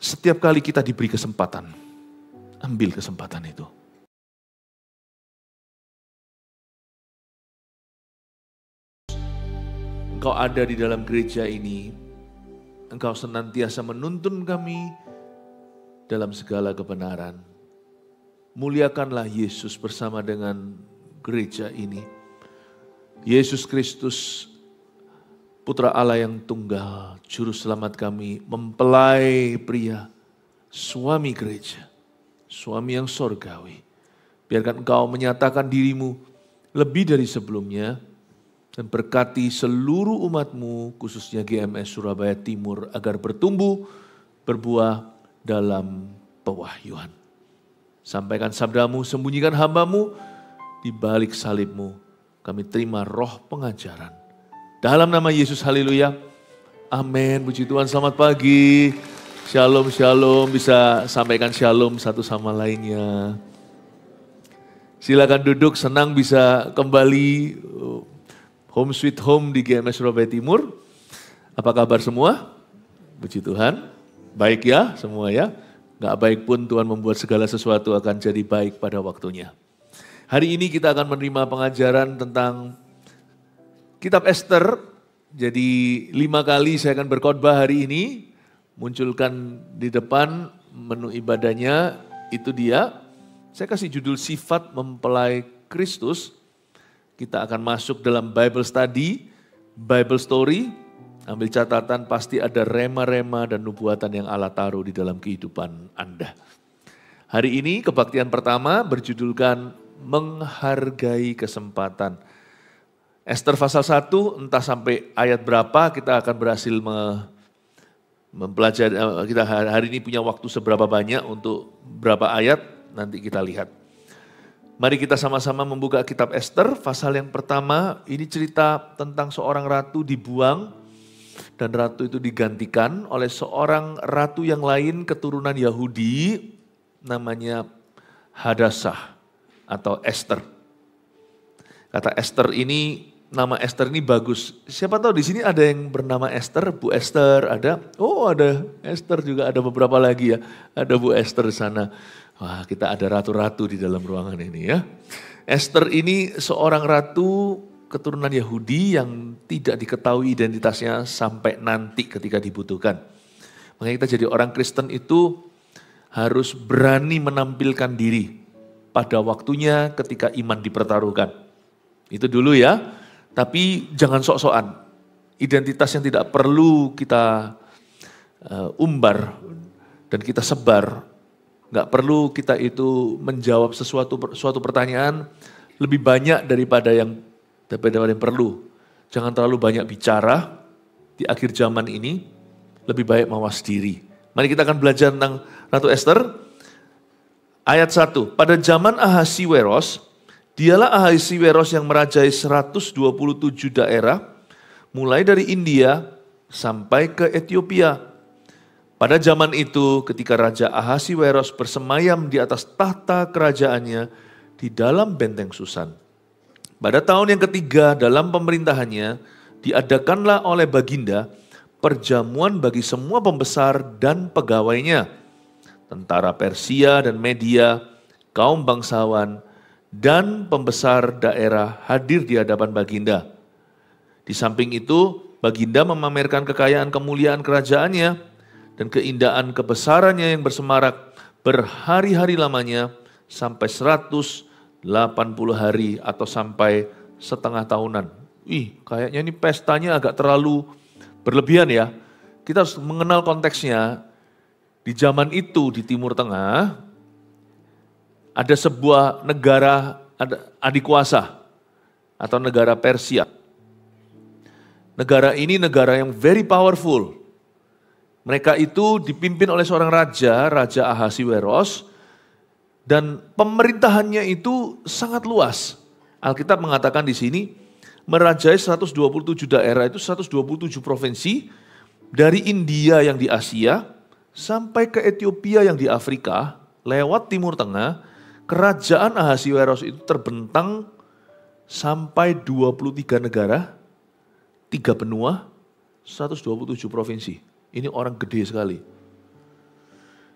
Setiap kali kita diberi kesempatan, ambil kesempatan itu. Engkau ada di dalam gereja ini, Engkau senantiasa menuntun kami dalam segala kebenaran. Muliakanlah Yesus bersama dengan gereja ini. Yesus Kristus, Putra Allah yang tunggal, Juru Selamat kami, mempelai pria, suami gereja, suami yang sorgawi. Biarkan Engkau menyatakan dirimu lebih dari sebelumnya, dan berkati seluruh umat-Mu, khususnya GMS Surabaya Timur, agar bertumbuh, berbuah dalam pewahyuan. Sampaikan sabda-Mu, sembunyikan hamba-Mu di balik salib-Mu. Kami terima roh pengajaran. Dalam nama Yesus, haleluya. Amin, puji Tuhan, selamat pagi. Shalom, shalom, bisa sampaikan shalom satu sama lainnya. Silakan duduk, senang bisa kembali home sweet home di GMS Surabaya Timur. Apa kabar semua? Puji Tuhan. Baik ya semua ya. Gak baik pun Tuhan membuat segala sesuatu akan jadi baik pada waktunya. Hari ini kita akan menerima pengajaran tentang Kitab Ester. Jadi 5 kali saya akan berkhotbah hari ini. Munculkan di depan menu ibadahnya, itu dia. Saya kasih judul sifat mempelai Kristus. Kita akan masuk dalam Bible study, Bible story. Ambil catatan, pasti ada rema-rema dan nubuatan yang Allah taruh di dalam kehidupan Anda. Hari ini kebaktian pertama berjudulkan menghargai kesempatan. Ester pasal 1, entah sampai ayat berapa kita akan berhasil mempelajari. Kita hari ini punya waktu seberapa banyak untuk berapa ayat, nanti kita lihat. Mari kita sama-sama membuka kitab Ester, pasal yang pertama. Ini cerita tentang seorang ratu dibuang dan ratu itu digantikan oleh seorang ratu yang lain keturunan Yahudi namanya Hadassah atau Ester. Kata Ester ini, nama Ester ini bagus. Siapa tahu di sini ada yang bernama Ester, Bu Ester ada. Oh, ada Ester juga, ada beberapa lagi ya. Ada Bu Ester di sana. Wah, kita ada ratu-ratu di dalam ruangan ini ya. Ester ini seorang ratu keturunan Yahudi yang tidak diketahui identitasnya sampai nanti ketika dibutuhkan. Makanya kita jadi orang Kristen itu harus berani menampilkan diri pada waktunya ketika iman dipertaruhkan. Itu dulu ya, tapi jangan sok-sokan. Identitas yang tidak perlu kita umbar dan kita sebar. Gak perlu kita itu menjawab suatu pertanyaan lebih banyak daripada yang perlu. Jangan terlalu banyak bicara di akhir zaman ini, lebih baik mawas diri. Mari kita akan belajar tentang Ratu Ester. Ayat 1, pada zaman Ahasiweros, dialah Ahasiweros yang merajai 127 daerah, mulai dari India sampai ke Ethiopia. Pada zaman itu ketika Raja Ahasiweros bersemayam di atas tahta kerajaannya di dalam benteng Susan. Pada tahun yang ketiga dalam pemerintahannya diadakanlah oleh Baginda perjamuan bagi semua pembesar dan pegawainya, tentara Persia dan Media, kaum bangsawan dan pembesar daerah hadir di hadapan Baginda. Di samping itu Baginda memamerkan kekayaan kemuliaan kerajaannya dan keindahan kebesarannya yang bersemarak berhari-hari lamanya sampai 180 hari atau sampai setengah tahunan. Kayaknya ini pestanya agak terlalu berlebihan ya. Kita harus mengenal konteksnya. Di zaman itu di Timur Tengah ada sebuah negara adik kuasa atau negara Persia. Negara ini negara yang very powerful. Mereka itu dipimpin oleh seorang raja, Raja Ahasiweros, dan pemerintahannya itu sangat luas. Alkitab mengatakan di sini, merajai 127 daerah, itu 127 provinsi, dari India yang di Asia, sampai ke Ethiopia yang di Afrika, lewat Timur Tengah, kerajaan Ahasiweros itu terbentang sampai 23 negara, 3 benua, 127 provinsi. Ini orang gede sekali.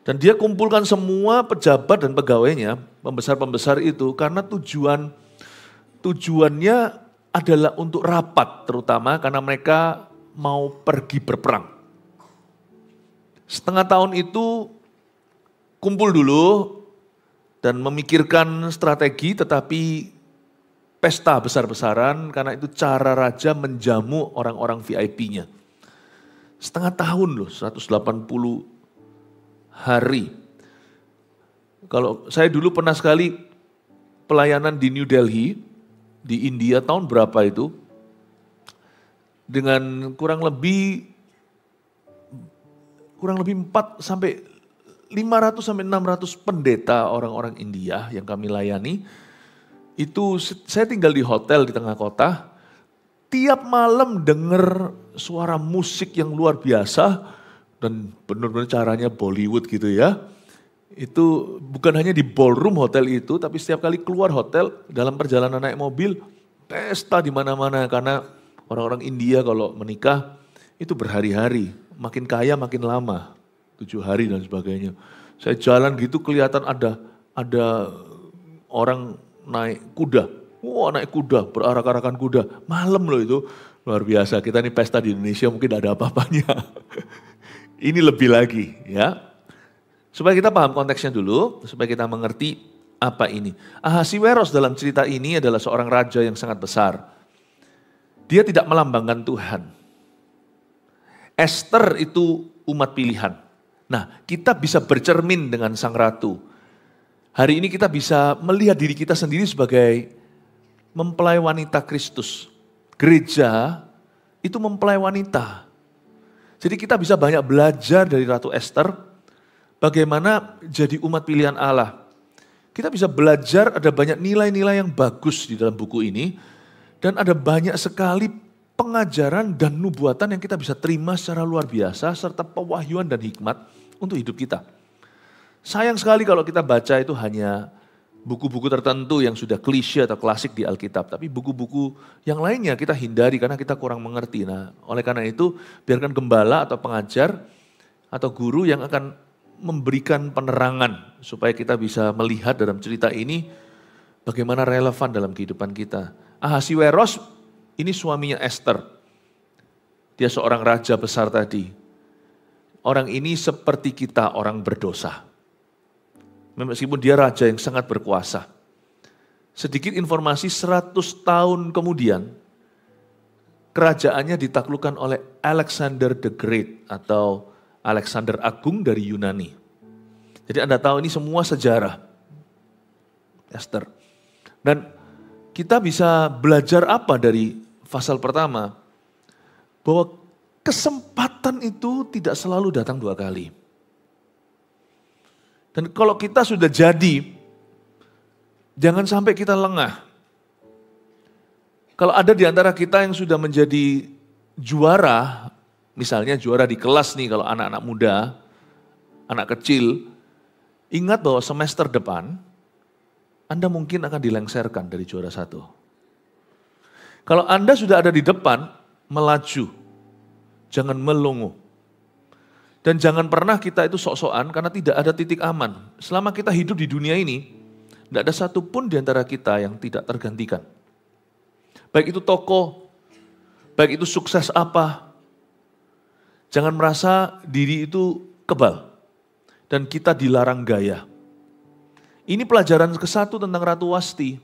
Dan dia kumpulkan semua pejabat dan pegawainya, pembesar-pembesar itu, karena tujuannya adalah untuk rapat, terutama karena mereka mau pergi berperang. Setengah tahun itu kumpul dulu dan memikirkan strategi, tetapi pesta besar-besaran karena itu cara raja menjamu orang-orang VIP-nya. Setengah tahun loh, 180 hari. Kalau saya dulu pernah sekali pelayanan di New Delhi, di India tahun berapa itu, dengan kurang lebih 4 sampai 500 sampai 600 pendeta orang-orang India yang kami layani. Itu saya tinggal di hotel di tengah kota, tiap malam dengar suara musik yang luar biasa dan benar-benar caranya Bollywood gitu ya. Itu bukan hanya di ballroom hotel itu, tapi setiap kali keluar hotel dalam perjalanan naik mobil, pesta di mana-mana karena orang-orang India kalau menikah itu berhari-hari, makin kaya makin lama, 7 hari dan sebagainya. Saya jalan gitu kelihatan ada orang naik kuda. Wah, naik kuda, berarak-arakan kuda. Malam loh itu, luar biasa. Kita ini pesta di Indonesia mungkin ada apa-apanya. Ini lebih lagi ya. Supaya kita paham konteksnya dulu, supaya kita mengerti apa ini. Ahasiweros dalam cerita ini adalah seorang raja yang sangat besar. Dia tidak melambangkan Tuhan. Esther itu umat pilihan. Nah, kita bisa bercermin dengan sang ratu. Hari ini kita bisa melihat diri kita sendiri sebagai mempelai wanita Kristus. Gereja itu mempelai wanita. Jadi kita bisa banyak belajar dari Ratu Esther, bagaimana jadi umat pilihan Allah. Kita bisa belajar, ada banyak nilai-nilai yang bagus di dalam buku ini, dan ada banyak sekali pengajaran dan nubuatan yang kita bisa terima secara luar biasa, serta pewahyuan dan hikmat untuk hidup kita. Sayang sekali kalau kita baca itu hanya buku-buku tertentu yang sudah klise atau klasik di Alkitab. Tapi buku-buku yang lainnya kita hindari karena kita kurang mengerti. Nah, oleh karena itu biarkan gembala atau pengajar atau guru yang akan memberikan penerangan supaya kita bisa melihat dalam cerita ini bagaimana relevan dalam kehidupan kita. Ahasiweros ini suaminya Esther. Dia seorang raja besar tadi. Orang ini seperti kita orang berdosa. Meskipun dia raja yang sangat berkuasa. Sedikit informasi 100 tahun kemudian, kerajaannya ditaklukkan oleh Alexander the Great atau Alexander Agung dari Yunani. Jadi Anda tahu ini semua sejarah Esther. Dan kita bisa belajar apa dari pasal pertama? Bahwa kesempatan itu tidak selalu datang 2 kali. Dan kalau kita sudah jadi, jangan sampai kita lengah. Kalau ada di antara kita yang sudah menjadi juara, misalnya juara di kelas nih kalau anak-anak muda, anak kecil, ingat bahwa semester depan, Anda mungkin akan dilengsarkan dari juara 1. Kalau Anda sudah ada di depan, melaju, jangan melongo. Dan jangan pernah kita itu sok-sokan karena tidak ada titik aman. Selama kita hidup di dunia ini, tidak ada satupun di antara kita yang tidak tergantikan. Baik itu tokoh, baik itu sukses apa. Jangan merasa diri itu kebal. Dan kita dilarang gaya. Ini pelajaran ke-1 tentang Ratu Wasti.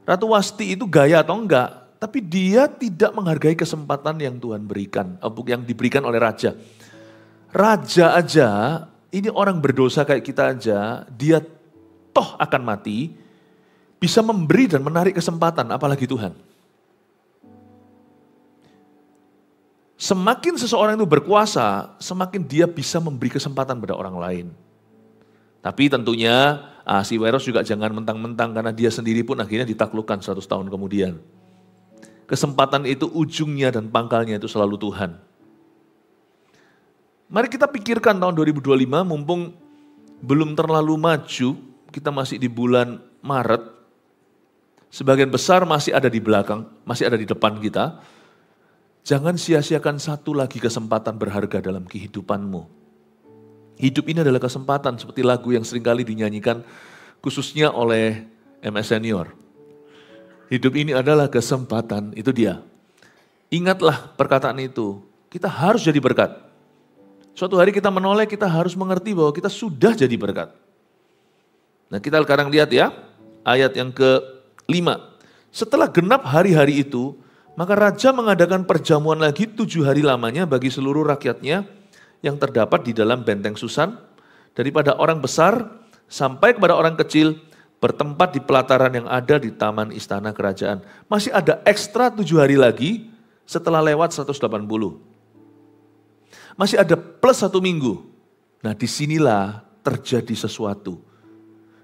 Ratu Wasti itu gaya atau enggak, tapi dia tidak menghargai kesempatan yang Tuhan berikan, yang diberikan oleh raja. Raja aja, ini orang berdosa kayak kita aja, dia toh akan mati, bisa memberi dan menarik kesempatan, apalagi Tuhan. Semakin seseorang itu berkuasa, semakin dia bisa memberi kesempatan pada orang lain. Tapi tentunya Ahasiweros juga jangan mentang-mentang karena dia sendiri pun akhirnya ditaklukkan 100 tahun kemudian. Kesempatan itu ujungnya dan pangkalnya itu selalu Tuhan. Mari kita pikirkan tahun 2025 mumpung belum terlalu maju, kita masih di bulan Maret, sebagian besar masih ada di belakang, masih ada di depan kita. Jangan sia-siakan satu lagi kesempatan berharga dalam kehidupanmu. Hidup ini adalah kesempatan seperti lagu yang seringkali dinyanyikan khususnya oleh MS Senior. Hidup ini adalah kesempatan, itu dia. Ingatlah perkataan itu, kita harus jadi berkat. Suatu hari kita menoleh, kita harus mengerti bahwa kita sudah jadi berkat. Nah kita sekarang lihat ya, ayat yang ke-5. Setelah genap hari-hari itu, maka raja mengadakan perjamuan lagi 7 hari lamanya bagi seluruh rakyatnya yang terdapat di dalam benteng Susan, daripada orang besar sampai kepada orang kecil, bertempat di pelataran yang ada di taman istana kerajaan. Masih ada ekstra 7 hari lagi setelah lewat 180. Masih ada plus 1 minggu. Nah disinilah terjadi sesuatu.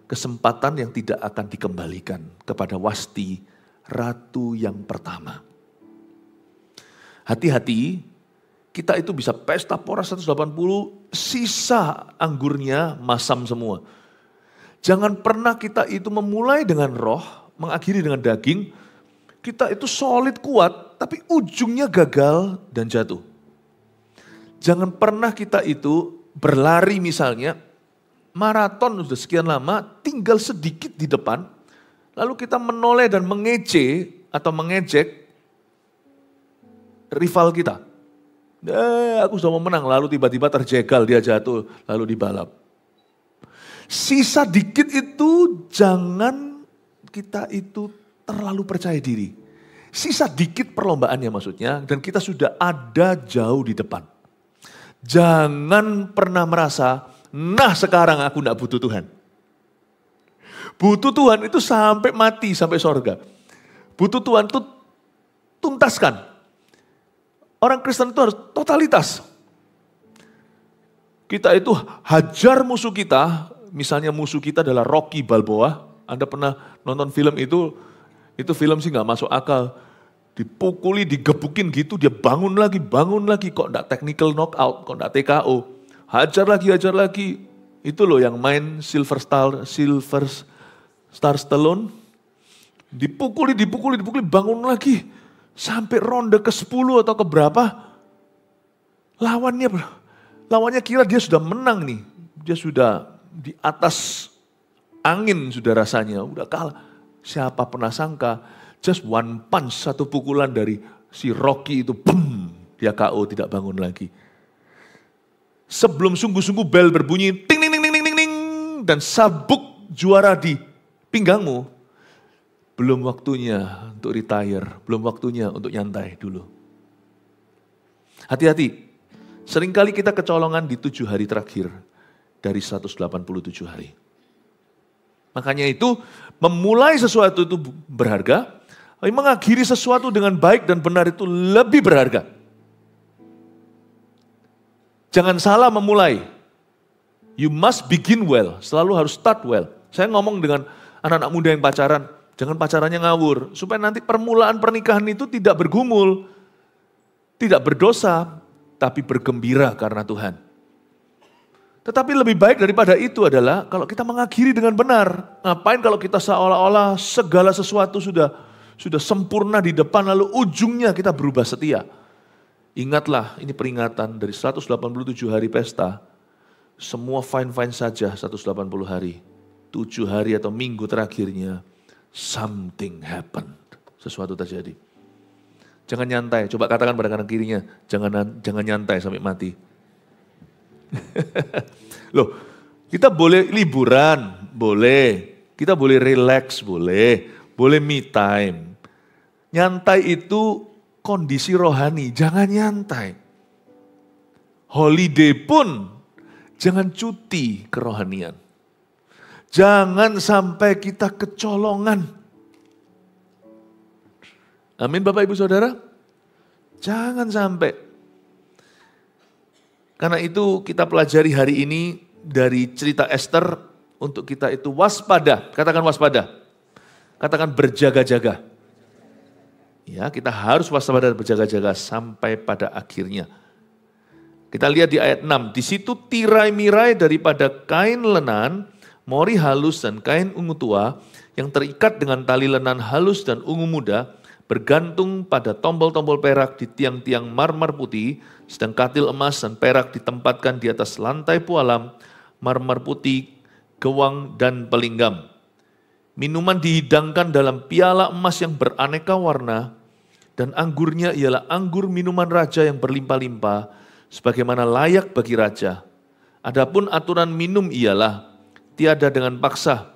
Kesempatan yang tidak akan dikembalikan kepada Wasti, ratu yang pertama. Hati-hati, kita itu bisa pesta pora 180, sisa anggurnya masam semua. Jangan pernah kita itu memulai dengan roh, mengakhiri dengan daging. Kita itu solid kuat, tapi ujungnya gagal dan jatuh. Jangan pernah kita itu berlari misalnya, maraton sudah sekian lama, tinggal sedikit di depan, lalu kita menoleh dan mengece atau mengejek rival kita. Aku sudah mau menang, lalu tiba-tiba terjegal, dia jatuh, lalu dibalap. Sisa dikit itu jangan kita itu terlalu percaya diri. Sisa dikit perlombaannya maksudnya, dan kita sudah ada jauh di depan. Jangan pernah merasa, nah sekarang aku tidak butuh Tuhan. Butuh Tuhan itu sampai mati, sampai sorga. Butuh Tuhan itu tuntaskan. Orang Kristen itu harus totalitas. Kita itu hajar musuh kita, misalnya musuh kita adalah Rocky Balboa. Anda pernah nonton film itu film sih nggak masuk akal. Dipukuli, digebukin gitu, dia bangun lagi, kok enggak technical knockout, kok enggak TKO. Hajar lagi. Itu loh yang main Sylvester Stallone. Dipukuli, bangun lagi. Sampai ronde ke-10 atau keberapa, lawannya kira dia sudah menang nih. Dia sudah di atas angin sudah rasanya, udah kalah. Siapa pernah sangka, just one punch, satu pukulan dari si Rocky itu, boom, dia KO, tidak bangun lagi. Sebelum sungguh-sungguh bel berbunyi, ting, ting, ting, ting, ting, ting, dan sabuk juara di pinggangmu, belum waktunya untuk retire, belum waktunya untuk nyantai dulu. Hati-hati, seringkali kita kecolongan di 7 hari terakhir dari 187 hari. Makanya itu memulai sesuatu itu berharga, mengakhiri sesuatu dengan baik dan benar itu lebih berharga. Jangan salah memulai. You must begin well, selalu harus start well. Saya ngomong dengan anak-anak muda yang pacaran, jangan pacarannya ngawur, supaya nanti permulaan pernikahan itu tidak bergumul, tidak berdosa, tapi bergembira karena Tuhan. Tetapi lebih baik daripada itu adalah kalau kita mengakhiri dengan benar. Ngapain kalau kita seolah-olah segala sesuatu sudah sempurna di depan, lalu ujungnya kita berubah setia. Ingatlah, ini peringatan dari 187 hari pesta, semua fine-fine saja 180 hari. 7 hari atau minggu terakhirnya, something happened. Sesuatu terjadi. Jangan nyantai. Coba katakan pada kanan kirinya. Jangan nyantai sampai mati. Loh, kita boleh liburan, boleh. Kita boleh relax, boleh. Boleh me time. Nyantai itu kondisi rohani. Jangan nyantai. Holiday pun jangan cuti kerohanian. Jangan sampai kita kecolongan. Amin Bapak Ibu Saudara. Jangan sampai. Karena itu kita pelajari hari ini dari cerita Esther untuk kita itu waspada. Katakan waspada. Katakan berjaga-jaga. Ya, kita harus waspada dan berjaga-jaga sampai pada akhirnya. Kita lihat di ayat 6. Di situ tirai-mirai daripada kain lenan, mori halus dan kain ungu tua yang terikat dengan tali lenan halus dan ungu muda bergantung pada tombol-tombol perak di tiang-tiang marmer putih, sedang katil emas dan perak ditempatkan di atas lantai pualam, marmer putih, gewang, dan pelinggam. Minuman dihidangkan dalam piala emas yang beraneka warna, dan anggurnya ialah anggur minuman raja yang berlimpah-limpah, sebagaimana layak bagi raja. Adapun aturan minum ialah tiada dengan paksa,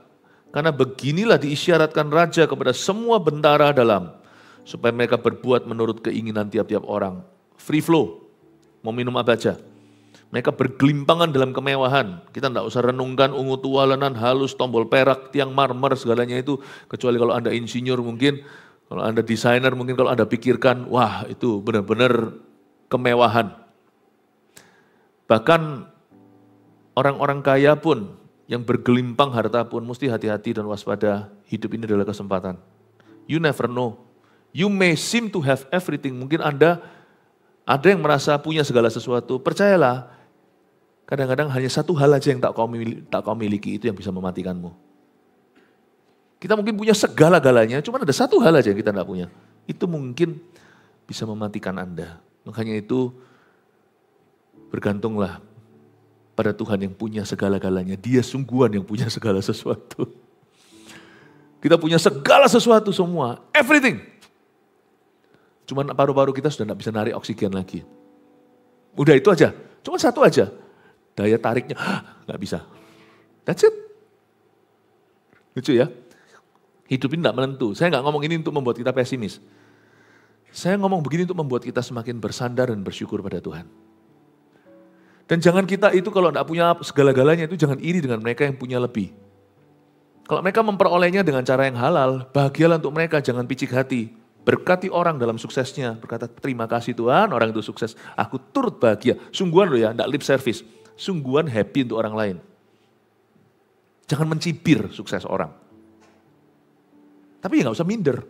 karena beginilah diisyaratkan raja kepada semua bentara dalam, supaya mereka berbuat menurut keinginan tiap-tiap orang. Free flow, mau minum apa aja. Mereka bergelimpangan dalam kemewahan. Kita tidak usah renungkan ungu tua, lenan halus, tombol perak, tiang marmer, segalanya itu. Kecuali kalau Anda insinyur mungkin, kalau Anda desainer mungkin, kalau Anda pikirkan, wah itu benar-benar kemewahan. Bahkan orang-orang kaya pun, yang bergelimpang harta pun, mesti hati-hati dan waspada. Hidup ini adalah kesempatan. You never know. You may seem to have everything. Mungkin Anda ada yang merasa punya segala sesuatu. Percayalah, kadang-kadang hanya satu hal aja yang tak kau miliki, itu yang bisa mematikanmu. Kita mungkin punya segala-galanya, cuma ada satu hal aja yang kita tidak punya. Itu mungkin bisa mematikan Anda. Makanya itu bergantunglah pada Tuhan yang punya segala-galanya. Dia sungguhan yang punya segala sesuatu. Kita punya segala sesuatu semua, everything. Cuman paru-paru kita sudah tidak bisa narik oksigen lagi. Udah itu aja, cuma satu aja. Daya tariknya nggak bisa. That's it. Lucu ya. Hidup ini tidak menentu. Saya nggak ngomong ini untuk membuat kita pesimis. Saya ngomong begini untuk membuat kita semakin bersandar dan bersyukur pada Tuhan. Dan jangan kita itu kalau tidak punya segala-galanya itu jangan iri dengan mereka yang punya lebih. Kalau mereka memperolehnya dengan cara yang halal, bahagialah untuk mereka, jangan picik hati. Berkati orang dalam suksesnya, berkata terima kasih Tuhan orang itu sukses. Aku turut bahagia, sungguhan loh ya, tidak lip service. Sungguhan happy untuk orang lain. Jangan mencibir sukses orang. Tapi ya nggak usah minder.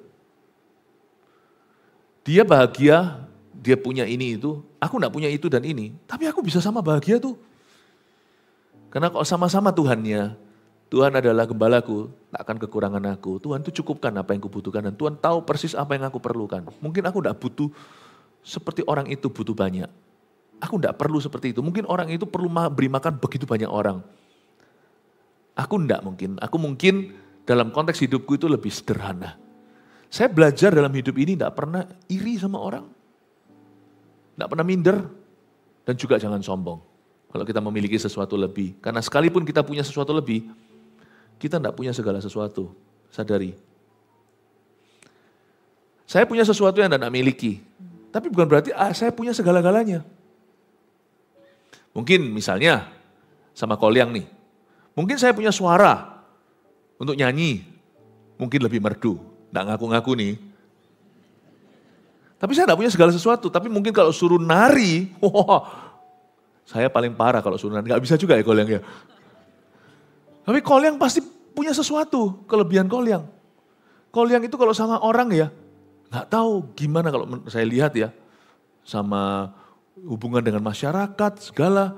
Dia bahagia, dia punya ini itu, aku enggak punya itu dan ini, tapi aku bisa sama bahagia tuh. Karena kalau sama-sama Tuhannya, Tuhan adalah gembalaku, tak akan kekurangan aku. Tuhan tuh cukupkan apa yang kubutuhkan dan Tuhan tahu persis apa yang aku perlukan. Mungkin aku enggak butuh seperti orang itu butuh banyak. Aku enggak perlu seperti itu. Mungkin orang itu perlu beri makan begitu banyak orang. Aku enggak mungkin. Aku mungkin dalam konteks hidupku itu lebih sederhana. Saya belajar dalam hidup ini enggak pernah iri sama orang. Tidak pernah minder, dan juga jangan sombong. Kalau kita memiliki sesuatu lebih. Karena sekalipun kita punya sesuatu lebih, kita tidak punya segala sesuatu. Sadari. Saya punya sesuatu yang Anda tidak miliki. Tapi bukan berarti saya punya segala-galanya. Mungkin misalnya, sama Kolyang nih. Mungkin saya punya suara untuk nyanyi. Mungkin lebih merdu. Tidak ngaku-ngaku nih. Tapi saya tidak punya segala sesuatu, tapi mungkin kalau suruh nari, saya paling parah kalau suruh nari, nggak bisa juga ya Kolyang ya. Tapi Kolyang pasti punya sesuatu, kelebihan Kolyang. Kolyang itu kalau sama orang ya, nggak tahu gimana kalau saya lihat ya, sama hubungan dengan masyarakat, segala,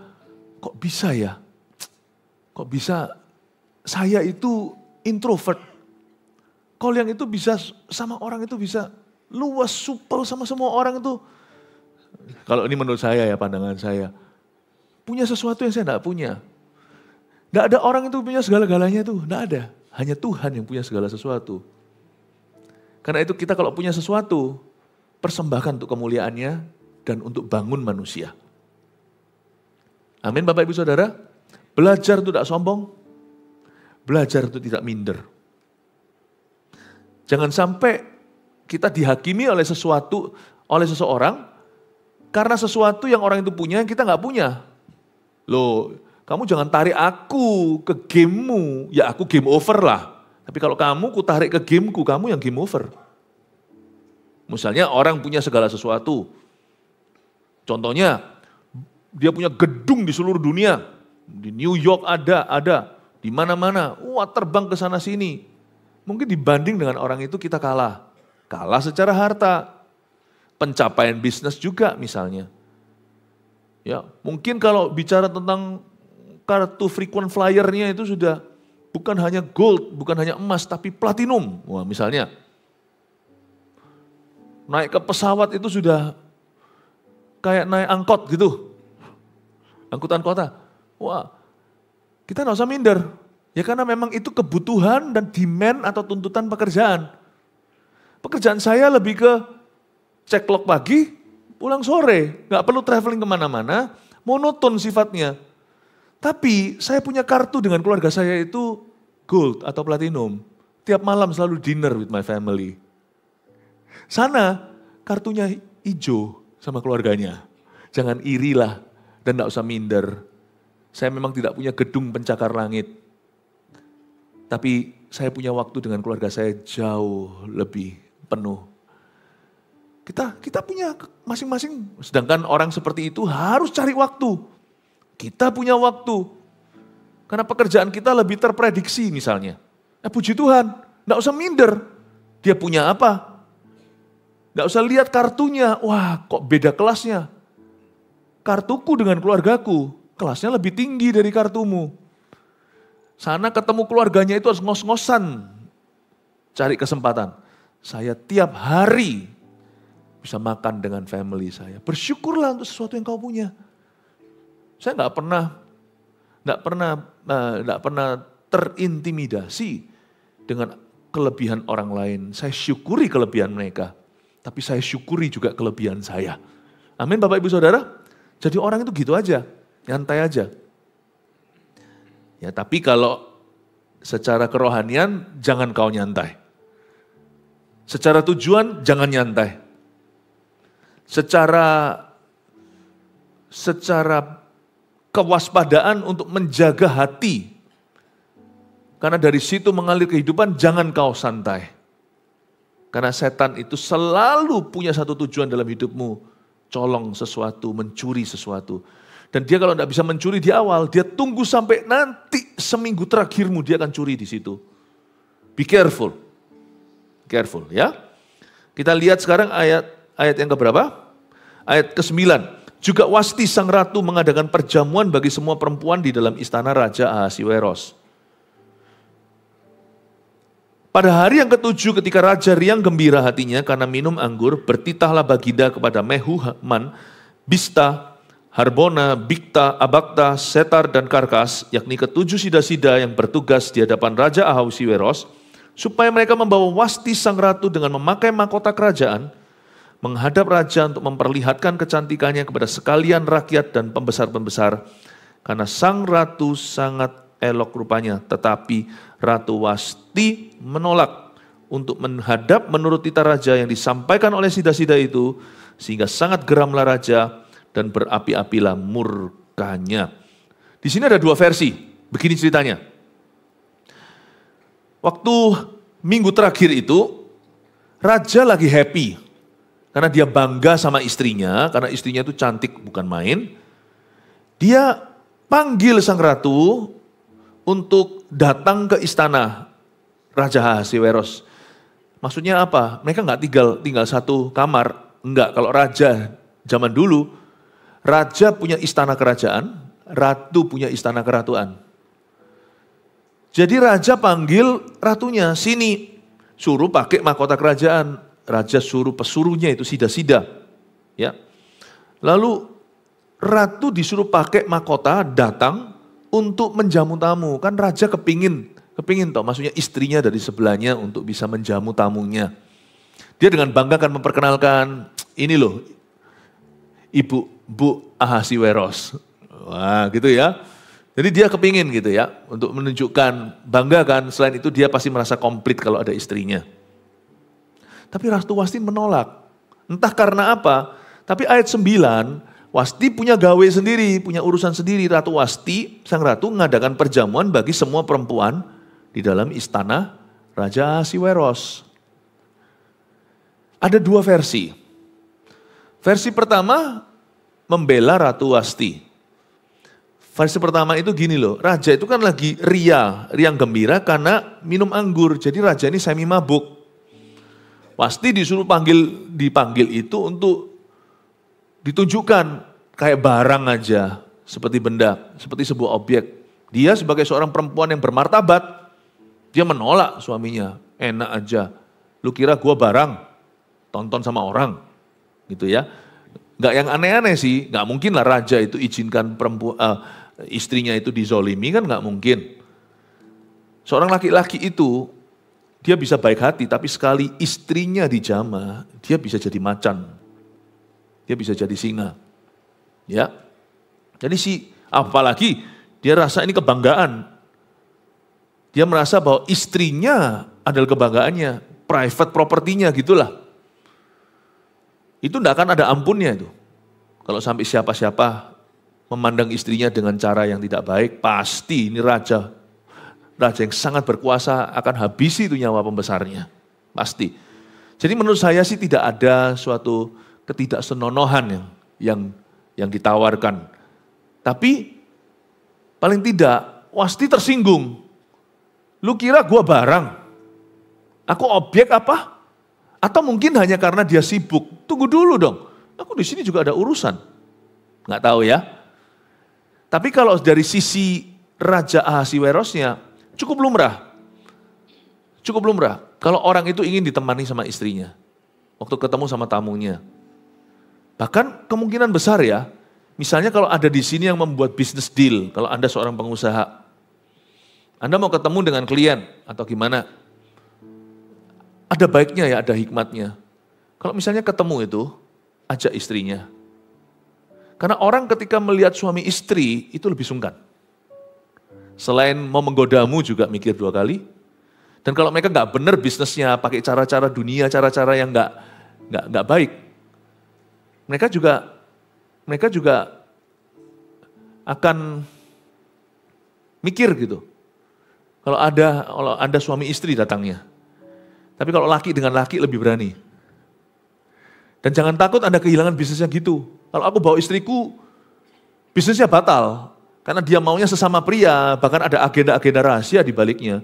kok bisa ya? Kok bisa saya itu introvert, Kolyang itu bisa sama orang itu bisa luas, supel sama semua orang itu. Kalau ini menurut saya ya, pandangan saya. Punya sesuatu yang saya tidak punya. Tidak ada orang itu punya segala-galanya itu. Tidak ada. Hanya Tuhan yang punya segala sesuatu. Karena itu kita kalau punya sesuatu, persembahkan untuk kemuliaannya dan untuk bangun manusia. Amin Bapak Ibu Saudara. Belajar untuk tidak sombong. Belajar untuk tidak minder. Jangan sampai kita dihakimi oleh sesuatu, oleh seseorang, karena sesuatu yang orang itu punya yang kita nggak punya. Loh, kamu jangan tarik aku ke gamemu, ya aku game over lah. Tapi kalau kamu ku tarik ke gameku, kamu yang game over. Misalnya orang punya segala sesuatu. Contohnya, dia punya gedung di seluruh dunia. Di New York ada, di mana-mana. Wah terbang ke sana sini. Mungkin dibanding dengan orang itu kita kalah. Kalah secara harta, pencapaian bisnis juga misalnya. Ya, mungkin kalau bicara tentang kartu frequent flyer-nya itu sudah bukan hanya gold, bukan hanya emas, tapi platinum. Wah, misalnya. naik ke pesawat itu sudah kayak naik angkot gitu. Angkutan kota. Wah, kita nggak usah minder. Ya karena memang itu kebutuhan dan demand atau tuntutan pekerjaan. Pekerjaan saya lebih ke cek log pagi, pulang sore. Nggak perlu traveling kemana-mana, monoton sifatnya. Tapi saya punya kartu dengan keluarga saya itu gold atau platinum. Tiap malam selalu dinner with my family. Sana kartunya hijau sama keluarganya. Jangan irilah dan tidak usah minder. Saya memang tidak punya gedung pencakar langit. Tapi saya punya waktu dengan keluarga saya jauh lebih penuh. Kita punya masing-masing. Sedangkan orang seperti itu harus cari waktu. Kita punya waktu. Karena pekerjaan kita lebih terprediksi misalnya. Puji Tuhan, tidak usah minder. Dia punya apa? Tidak usah lihat kartunya. Wah, kok beda kelasnya. Kartuku dengan keluargaku, kelasnya lebih tinggi dari kartumu. Sana ketemu keluarganya itu harus ngos-ngosan. Cari kesempatan. Saya tiap hari bisa makan dengan family saya. Bersyukurlah untuk sesuatu yang kau punya. Saya nggak pernah terintimidasi dengan kelebihan orang lain. Saya syukuri kelebihan mereka. Tapi saya syukuri juga kelebihan saya. Amin Bapak Ibu Saudara. Jadi orang itu gitu aja, nyantai aja. Ya, tapi kalau secara kerohanian jangan kau nyantai. Secara tujuan jangan nyantai. Secara kewaspadaan untuk menjaga hati. Karena dari situ mengalir kehidupan, jangan kau santai. Karena setan itu selalu punya satu tujuan dalam hidupmu. Colong sesuatu, mencuri sesuatu. Dan dia kalau tidak bisa mencuri di awal, dia tunggu sampai nanti seminggu terakhirmu dia akan curi di situ. Be careful. Careful ya. Kita lihat sekarang ayat yang keberapa? Ayat ke-9. Juga Wasti sang ratu mengadakan perjamuan bagi semua perempuan di dalam istana Raja Ahasiweros. Pada hari yang ke-7 ketika Raja riang gembira hatinya karena minum anggur, bertitahlah Baginda kepada Mehuman, Bista, Harbona, Bikta, Abakta, Setar, dan Karkas, yakni ke-7 sida-sida yang bertugas di hadapan Raja Ahasiweros, supaya mereka membawa Wasti sang ratu dengan memakai mahkota kerajaan, menghadap raja untuk memperlihatkan kecantikannya kepada sekalian rakyat dan pembesar-pembesar, karena sang ratu sangat elok rupanya, tetapi Ratu Wasti menolak untuk menghadap menurut titah raja yang disampaikan oleh sida-sida itu, sehingga sangat geramlah raja dan berapi-apilah murkanya. Di sini ada dua versi, begini ceritanya. Waktu minggu terakhir itu, raja lagi happy, karena dia bangga sama istrinya, karena istrinya itu cantik bukan main. Dia panggil sang ratu untuk datang ke istana Raja Ahasiweros. Maksudnya apa? Mereka nggak tinggal satu kamar. Enggak, kalau raja zaman dulu, raja punya istana kerajaan, ratu punya istana keratuan. Jadi raja panggil ratunya, sini, suruh pakai mahkota kerajaan. Raja suruh pesuruhnya itu sida-sida. Ya. Lalu ratu disuruh pakai mahkota datang untuk menjamu tamu. Kan raja kepingin toh, maksudnya istrinya dari sebelahnya untuk bisa menjamu tamunya. Dia dengan bangga kan memperkenalkan, ini loh Bu Ahasiweros. Wah gitu ya. Jadi dia kepingin gitu ya, untuk menunjukkan bangga kan, selain itu dia pasti merasa komplit kalau ada istrinya. Tapi Ratu Wasti menolak, entah karena apa, tapi ayat 9, Wasti punya gawe sendiri, punya urusan sendiri. Ratu Wasti, sang ratu mengadakan perjamuan bagi semua perempuan di dalam istana Raja Ahasiweros. Ada dua versi. Versi pertama membela Ratu Wasti. Versi pertama itu gini loh, raja itu kan lagi riang gembira karena minum anggur. Jadi raja ini semi mabuk. Wasti disuruh dipanggil itu untuk ditunjukkan kayak barang aja, seperti benda, seperti sebuah objek. Dia sebagai seorang perempuan yang bermartabat, dia menolak suaminya, enak aja. Lu kira gua barang? tonton sama orang, gitu ya. Nggak yang aneh-aneh sih, nggak mungkin lah raja itu izinkan istrinya itu dizolimi, kan nggak mungkin. Seorang laki-laki itu, dia bisa baik hati, tapi sekali istrinya dijamah, dia bisa jadi macan. Dia bisa jadi singa. Ya. Jadi apalagi dia rasa ini kebanggaan. Dia merasa bahwa istrinya adalah kebanggaannya, private propertinya gitulah. Itu tidak akan ada ampunnya itu. Kalau sampai siapa-siapa memandang istrinya dengan cara yang tidak baik, pasti ini raja yang sangat berkuasa akan habisi itu nyawa pembesarnya. Pasti. Jadi menurut saya sih tidak ada suatu ketidaksenonohan yang ditawarkan. Tapi paling tidak pasti tersinggung. Lu kira gua barang? Aku objek apa? Atau mungkin hanya karena dia sibuk. Tunggu dulu dong. Aku di sini juga ada urusan. Nggak tahu ya. Tapi kalau dari sisi Raja Ahasiwerosnya cukup lumrah. Cukup lumrah. Kalau orang itu ingin ditemani sama istrinya. Waktu ketemu sama tamunya. Bahkan kemungkinan besar ya. Misalnya kalau ada di sini yang membuat business deal. Kalau Anda seorang pengusaha. Anda mau ketemu dengan klien atau gimana? Ada baiknya ya, ada hikmatnya. Kalau misalnya ketemu itu, ajak istrinya. Karena orang ketika melihat suami istri, itu lebih sungkan. Selain mau menggodamu juga mikir 2 kali. Dan kalau mereka nggak benar bisnisnya, pakai cara-cara dunia, cara-cara yang nggak baik. Mereka juga akan mikir gitu. Kalau ada suami istri datangnya. Tapi kalau laki dengan laki lebih berani. Dan jangan takut Anda kehilangan bisnisnya gitu. Kalau aku bawa istriku, bisnisnya batal. Karena dia maunya sesama pria, bahkan ada agenda-agenda rahasia di baliknya.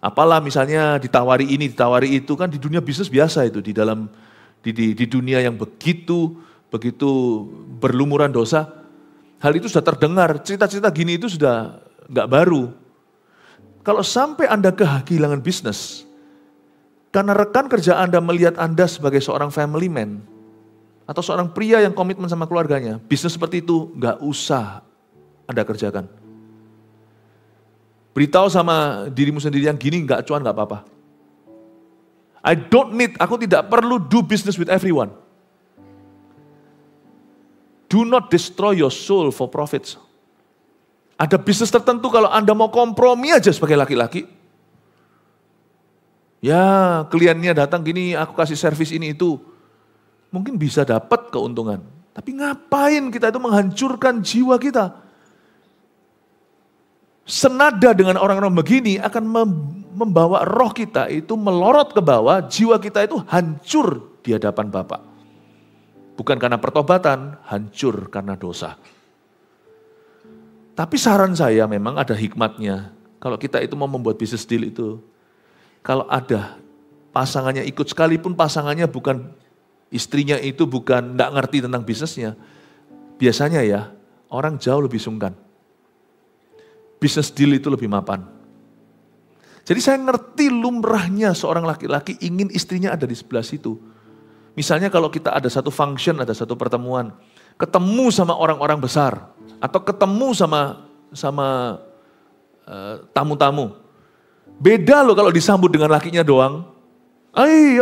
Apalah misalnya ditawari ini, ditawari itu, kan di dunia bisnis biasa itu. Di dunia yang begitu berlumuran dosa. Hal itu sudah terdengar, cerita-cerita gini itu sudah nggak baru. Kalau sampai Anda kehilangan bisnis, karena rekan kerja Anda melihat Anda sebagai seorang family man, atau seorang pria yang komitmen sama keluarganya, bisnis seperti itu nggak usah Anda kerjakan. Beritahu sama dirimu sendiri yang gini nggak cuan nggak apa-apa. Aku tidak perlu do business with everyone. Do not destroy your soul for profits. Ada bisnis tertentu kalau Anda mau kompromi aja sebagai laki-laki. Ya, kliennya datang gini, aku kasih servis ini itu. Mungkin bisa dapat keuntungan. Tapi ngapain kita itu menghancurkan jiwa kita? Senada dengan orang-orang begini akan membawa roh kita itu melorot ke bawah, jiwa kita itu hancur di hadapan Bapa. Bukan karena pertobatan, hancur karena dosa. Tapi saran saya memang ada hikmatnya. Kalau kita itu mau membuat bisnis deal itu, kalau ada pasangannya ikut, sekalipun pasangannya bukan, istrinya itu bukan, enggak ngerti tentang bisnisnya, biasanya ya orang jauh lebih sungkan. Bisnis deal itu lebih mapan. Jadi saya ngerti lumrahnya seorang laki-laki ingin istrinya ada di sebelah situ. Misalnya kalau kita ada satu function, ada satu pertemuan, ketemu sama orang-orang besar, atau ketemu sama tamu-tamu. Beda loh kalau disambut dengan lakinya doang.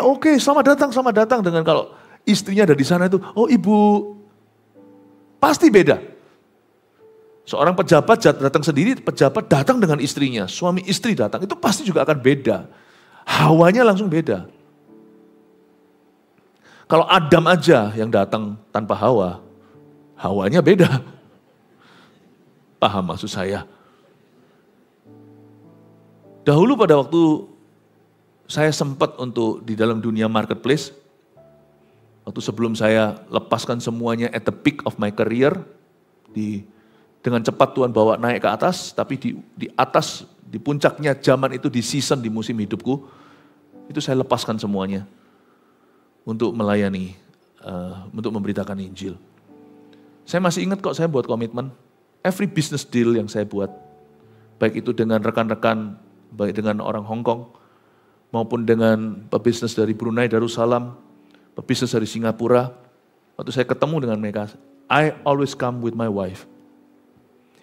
Oke, selamat datang. Dengan kalau istrinya ada di sana itu, oh ibu, pasti beda. Seorang pejabat datang sendiri, pejabat datang dengan istrinya, suami istri datang, itu pasti juga akan beda. Hawanya langsung beda. Kalau Adam aja yang datang tanpa Hawa, hawanya beda. Paham maksud saya? Dahulu pada waktu saya sempat untuk di dalam dunia marketplace, waktu sebelum saya lepaskan semuanya at the peak of my career, dengan cepat Tuhan bawa naik ke atas, tapi di atas, di puncaknya zaman itu, di season, di musim hidupku, itu saya lepaskan semuanya untuk melayani, untuk memberitakan Injil. Saya masih ingat kok saya buat komitmen, every business deal yang saya buat, baik itu dengan rekan-rekan, baik dengan orang Hong Kong, maupun dengan pebisnis dari Brunei Darussalam, pebisnis dari Singapura. Waktu saya ketemu dengan mereka, I always come with my wife.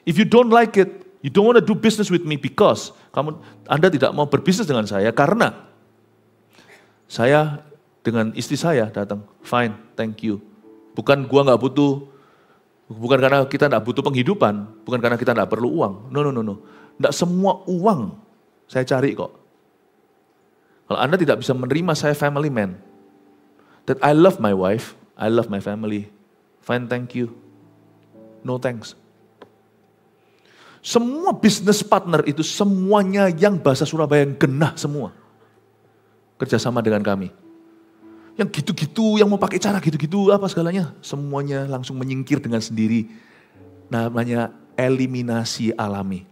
If you don't like it, you don't want to do business with me because Anda tidak mau berbisnis dengan saya karena saya dengan istri saya datang, fine, thank you. Bukan gua nggak butuh, bukan karena kita nggak butuh penghidupan, bukan karena kita nggak perlu uang. No. Nggak semua uang saya cari kok. Kalau Anda tidak bisa menerima saya family man, that I love my wife, I love my family, fine, thank you. No thanks. Semua business partner itu semuanya yang bahasa Surabaya yang genah semua. Kerjasama dengan kami. Yang gitu-gitu, yang mau pakai cara gitu-gitu, apa segalanya. Semuanya langsung menyingkir dengan sendiri. Namanya eliminasi alami.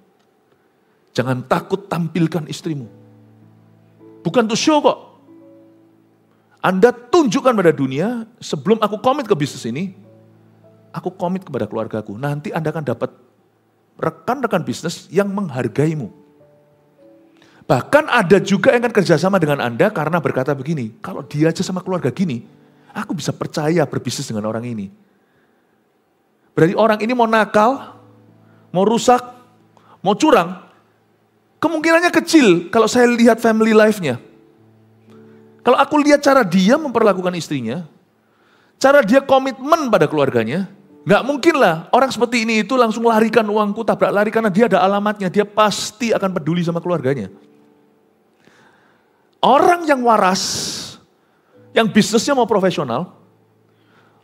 Jangan takut tampilkan istrimu. Bukan untuk show kok. Anda tunjukkan pada dunia, sebelum aku komit ke bisnis ini, aku komit kepada keluargaku. Nanti Anda akan dapat rekan-rekan bisnis yang menghargaimu. Bahkan ada juga yang akan kerjasama dengan Anda karena berkata begini, kalau dia aja sama keluarga gini, aku bisa percaya berbisnis dengan orang ini. Berarti orang ini mau nakal, mau rusak, mau curang, kemungkinannya kecil kalau saya lihat family life-nya. Kalau aku lihat cara dia memperlakukan istrinya, cara dia komitmen pada keluarganya, nggak mungkin lah orang seperti ini itu langsung larikan uangku, tabrak lari karena dia ada alamatnya. Dia pasti akan peduli sama keluarganya. Orang yang waras, yang bisnisnya mau profesional,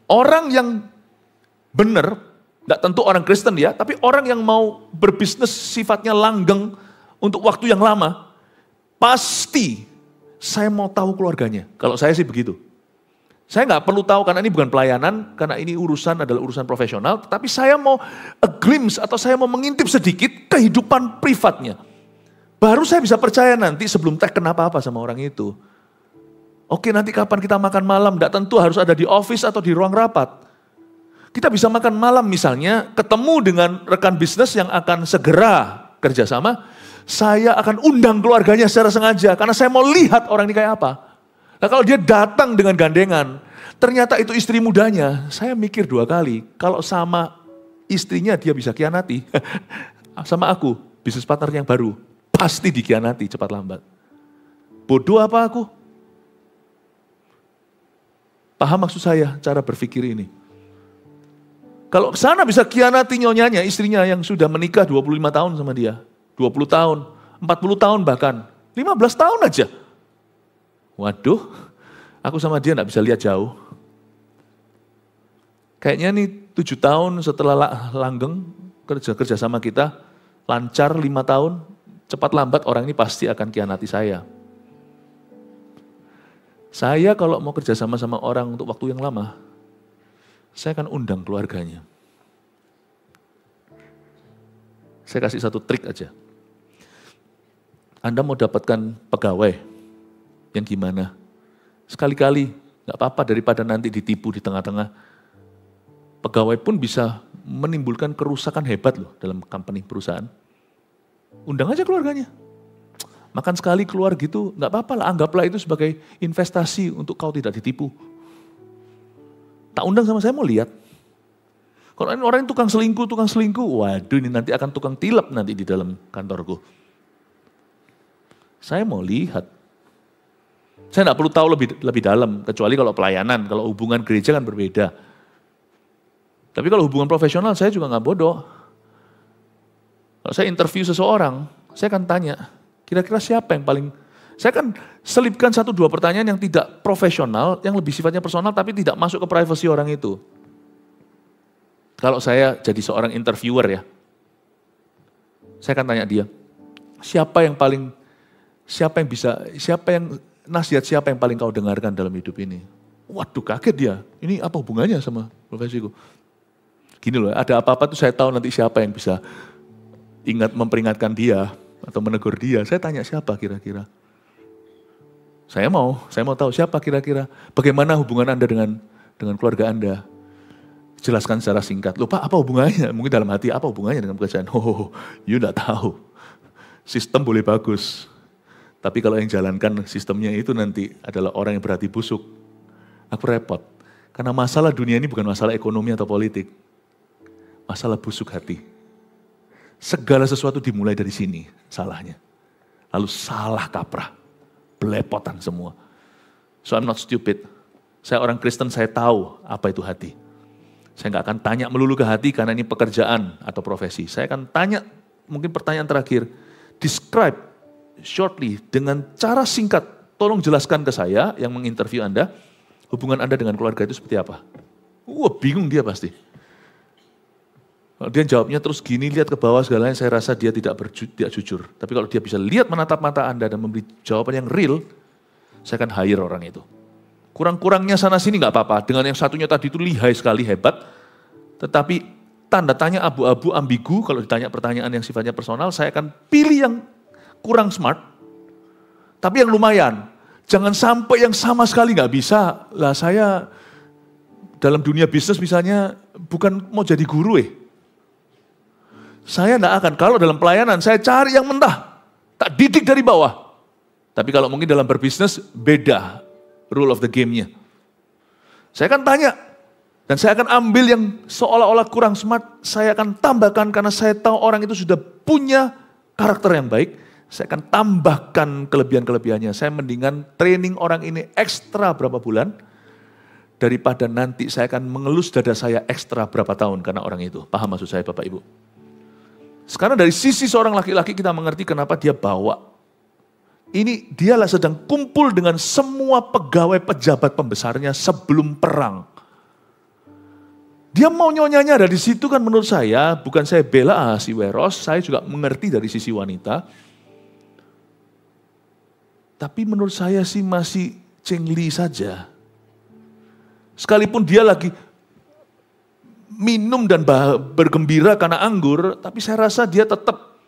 orang yang benar, nggak tentu orang Kristen ya, tapi orang yang mau berbisnis sifatnya langgeng untuk waktu yang lama, pasti saya mau tahu keluarganya. Kalau saya sih begitu. Saya nggak perlu tahu karena ini bukan pelayanan, karena ini urusan adalah urusan profesional, tapi saya mau a glimpse atau saya mau mengintip sedikit kehidupan privatnya. Baru saya bisa percaya nanti sebelum tag kenapa apa sama orang itu. Oke, nanti kapan kita makan malam, nggak tentu harus ada di office atau di ruang rapat. Kita bisa makan malam misalnya, ketemu dengan rekan bisnis yang akan segera kerjasama, saya akan undang keluarganya secara sengaja, karena saya mau lihat orang ini kayak apa. Nah kalau dia datang dengan gandengan, ternyata itu istri mudanya, saya mikir 2 kali. Kalau sama istrinya dia bisa khianati, sama aku, bisnis partner yang baru, pasti dikhianati cepat lambat. Bodoh apa aku? Paham maksud saya cara berpikir ini? Kalau sana bisa khianati nyonyanya, istrinya yang sudah menikah 25 tahun sama dia, 20 tahun, 40 tahun bahkan, 15 tahun aja. Waduh, aku sama dia gak bisa lihat jauh. Kayaknya nih 7 tahun setelah langgeng kerja sama kita, lancar 5 tahun, cepat lambat orang ini pasti akan khianati saya. Saya kalau mau kerja sama orang untuk waktu yang lama, saya akan undang keluarganya. Saya kasih satu trik aja. Anda mau dapatkan pegawai yang gimana? Sekali-kali, gak apa-apa daripada nanti ditipu di tengah-tengah. Pegawai pun bisa menimbulkan kerusakan hebat loh dalam company perusahaan. Undang aja keluarganya. Makan sekali keluar gitu, gak apa-apa lah, anggaplah itu sebagai investasi untuk kau tidak ditipu. Tak undang sama saya mau lihat. Kalau orang yang tukang selingkuh, waduh ini nanti akan tukang tilap nanti di dalam kantorku. Saya mau lihat. Saya tidak perlu tahu lebih dalam, kecuali kalau pelayanan, kalau hubungan gereja kan berbeda. Tapi kalau hubungan profesional saya juga nggak bodoh. Kalau saya interview seseorang, saya akan tanya, kira-kira siapa yang paling... Saya akan selipkan 1-2 pertanyaan yang tidak profesional, yang lebih sifatnya personal, tapi tidak masuk ke privasi orang itu. Kalau saya jadi seorang interviewer ya, saya akan tanya dia, nasihat siapa yang paling kau dengarkan dalam hidup ini? Waduh kaget dia, ini apa hubungannya sama profesiku? Gini loh, ada apa-apa tuh saya tahu nanti siapa yang bisa memperingatkan dia atau menegur dia. Saya tanya siapa kira-kira? Saya mau tahu siapa kira-kira. Bagaimana hubungan Anda dengan keluarga Anda? Jelaskan secara singkat. Loh Pak, apa hubungannya? Mungkin dalam hati, apa hubungannya dengan pekerjaan? Oh, you enggak tahu. Sistem boleh bagus. Tapi kalau yang jalankan sistemnya itu nanti adalah orang yang berhati busuk. Aku repot. Karena masalah dunia ini bukan masalah ekonomi atau politik. Masalah busuk hati. Segala sesuatu dimulai dari sini salahnya. Lalu salah kaprah. Belepotan semua. So I'm not stupid. Saya orang Kristen, saya tahu apa itu hati. Saya nggak akan tanya melulu ke hati karena ini pekerjaan atau profesi. Saya akan tanya, mungkin pertanyaan terakhir. Describe shortly dengan cara singkat. Tolong jelaskan ke saya yang menginterview Anda. Hubungan Anda dengan keluarga itu seperti apa? Wah, bingung dia pasti. Kalau dia jawabnya terus gini, lihat ke bawah segalanya, saya rasa dia tidak jujur. Tapi kalau dia bisa lihat menatap mata Anda dan memberi jawaban yang real, saya akan hire orang itu. Kurang-kurangnya sana sini nggak apa-apa. Dengan yang satunya tadi itu lihai sekali, hebat. Tetapi tanda tanya abu-abu, ambigu, kalau ditanya pertanyaan yang sifatnya personal, saya akan pilih yang kurang smart, tapi yang lumayan. Jangan sampai yang sama sekali nggak bisa. Lah saya dalam dunia bisnis misalnya bukan mau jadi guru Saya nggak akan, kalau dalam pelayanan saya cari yang mentah. Tak didik dari bawah. Tapi kalau mungkin dalam berbisnis beda rule of the game-nya. Saya akan tanya. Dan saya akan ambil yang seolah-olah kurang smart. Saya akan tambahkan karena saya tahu orang itu sudah punya karakter yang baik. Saya akan tambahkan kelebihan-kelebihannya. Saya mendingan training orang ini ekstra berapa bulan, daripada nanti saya akan mengelus dada saya ekstra berapa tahun karena orang itu. Paham maksud saya Bapak Ibu? Sekarang dari sisi seorang laki-laki kita mengerti kenapa dia bawa. Ini dialah sedang kumpul dengan semua pegawai pejabat pembesarnya sebelum perang. Dia mau nyonyanya dari situ kan menurut saya, bukan saya bela Ahasiweros, saya juga mengerti dari sisi wanita. Tapi menurut saya sih masih cengli saja. Sekalipun dia lagi minum dan bergembira karena anggur, tapi saya rasa dia tetap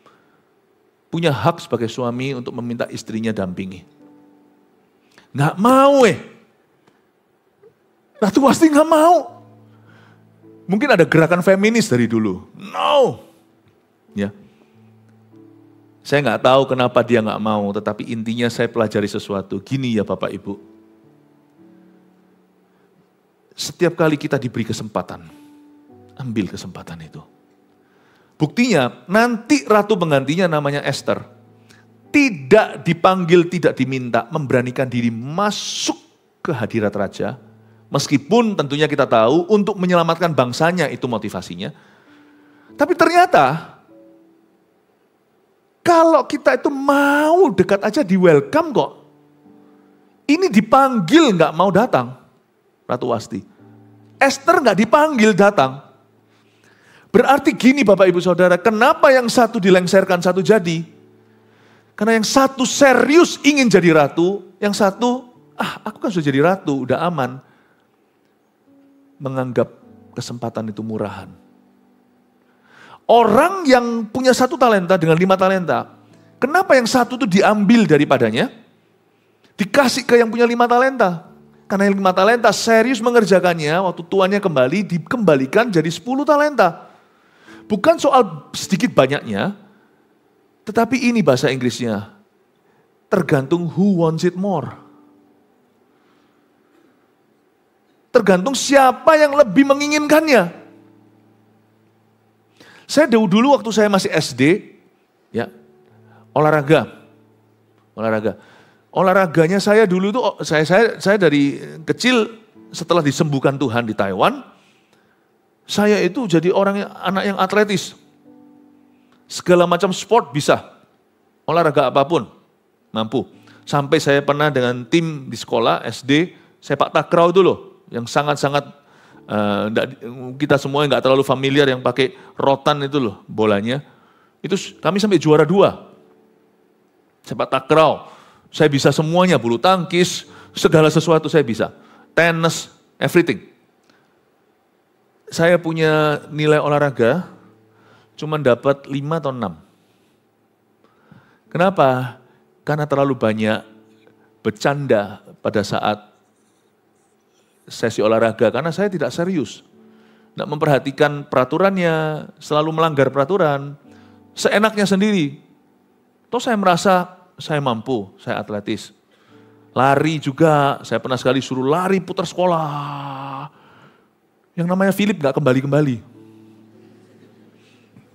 punya hak sebagai suami untuk meminta istrinya dampingi. Nggak mau Ratu Wasti nggak mau. Mungkin ada gerakan feminis dari dulu. No. Ya. Saya nggak tahu kenapa dia nggak mau, tetapi intinya saya pelajari sesuatu. Gini ya Bapak Ibu. Setiap kali kita diberi kesempatan, ambil kesempatan itu. Buktinya nanti ratu penggantinya namanya Esther. Tidak dipanggil, tidak diminta, memberanikan diri masuk ke hadirat raja. Meskipun tentunya kita tahu untuk menyelamatkan bangsanya itu motivasinya. Tapi ternyata kalau kita itu mau dekat aja di welcome kok. Ini dipanggil nggak mau datang. Ratu Wasti. Esther nggak dipanggil datang. Berarti gini Bapak Ibu Saudara, kenapa yang satu dilengserkan satu jadi? Karena yang satu serius ingin jadi ratu, yang satu, aku kan sudah jadi ratu, udah aman. Menganggap kesempatan itu murahan. Orang yang punya 1 talenta dengan 5 talenta, kenapa yang satu itu diambil daripadanya? Dikasih ke yang punya 5 talenta. Karena yang 5 talenta serius mengerjakannya, waktu tuannya kembali, dikembalikan jadi 10 talenta. Bukan soal sedikit banyaknya, tetapi ini bahasa Inggrisnya, tergantung who wants it more. Tergantung siapa yang lebih menginginkannya. Saya dulu waktu saya masih SD, ya olahraga. Olahraganya saya dulu tuh, saya dari kecil setelah disembuhkan Tuhan di Taiwan, saya itu jadi anak yang atletis. Segala macam sport bisa, olahraga apapun mampu. Sampai saya pernah dengan tim di sekolah SD, sepak takraw itu loh, yang sangat-sangat kita semua nggak terlalu familiar yang pakai rotan itu loh bolanya. Itu kami sampai juara 2. Sepak takraw, saya bisa semuanya, bulu tangkis, segala sesuatu saya bisa. Tenis, everything. Saya punya nilai olahraga cuma dapat 5 atau 6. Kenapa? Karena terlalu banyak bercanda pada saat sesi olahraga, karena saya tidak serius. Tidak memperhatikan peraturannya, selalu melanggar peraturan, seenaknya sendiri. Toh saya merasa saya mampu, saya atletis. Lari juga, saya pernah sekali suruh lari putar sekolah. Yang namanya Philip gak kembali-kembali.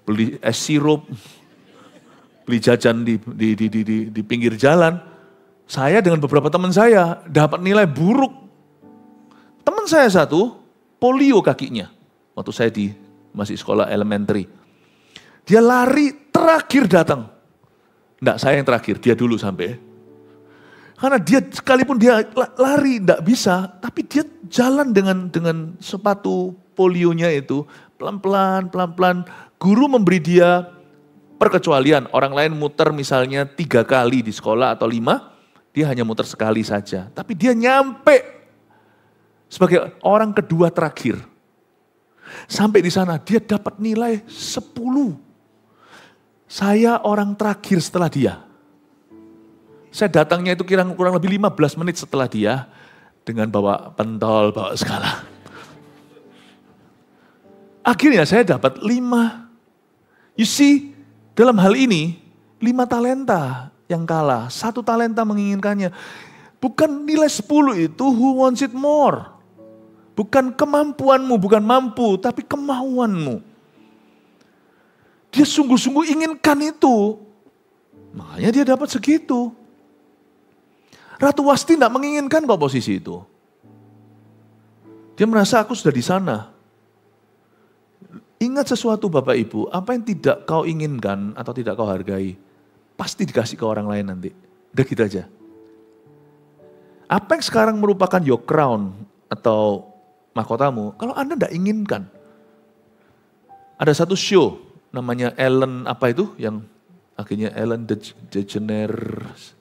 Beli es sirup, beli jajan di pinggir jalan. Saya dengan beberapa teman saya dapat nilai buruk. Teman saya satu, polio kakinya. Waktu saya masih sekolah elementary. Dia lari terakhir datang. Enggak, saya yang terakhir, dia dulu sampai. Karena dia sekalipun dia lari enggak bisa, tapi dia jalan dengan sepatu polionya itu. Pelan-pelan. Guru memberi dia perkecualian. Orang lain muter misalnya 3 kali di sekolah atau 5. Dia hanya muter sekali saja. Tapi dia nyampe sebagai orang kedua terakhir. Sampai di sana dia dapat nilai 10. Saya orang terakhir setelah dia. Saya datangnya itu kurang lebih 15 menit setelah dia. Dengan bawa pentol, bawa skala. Akhirnya saya dapat 5. You see, dalam hal ini 5 talenta yang kalah. 1 talenta menginginkannya. Bukan nilai 10 itu who wants it more. Bukan kemampuanmu, bukan mampu, tapi kemauanmu. Dia sungguh-sungguh inginkan itu. Makanya dia dapat segitu. Ratu Wasti tidak menginginkan kok posisi itu. Dia merasa aku sudah di sana. Ingat sesuatu Bapak Ibu, apa yang tidak kau inginkan atau tidak kau hargai, pasti dikasih ke orang lain nanti. Udah gitu aja. Apa yang sekarang merupakan your crown atau mahkotamu, kalau Anda tidak inginkan. Ada satu show namanya Ellen apa itu yang akhirnya Ellen DeGeneres.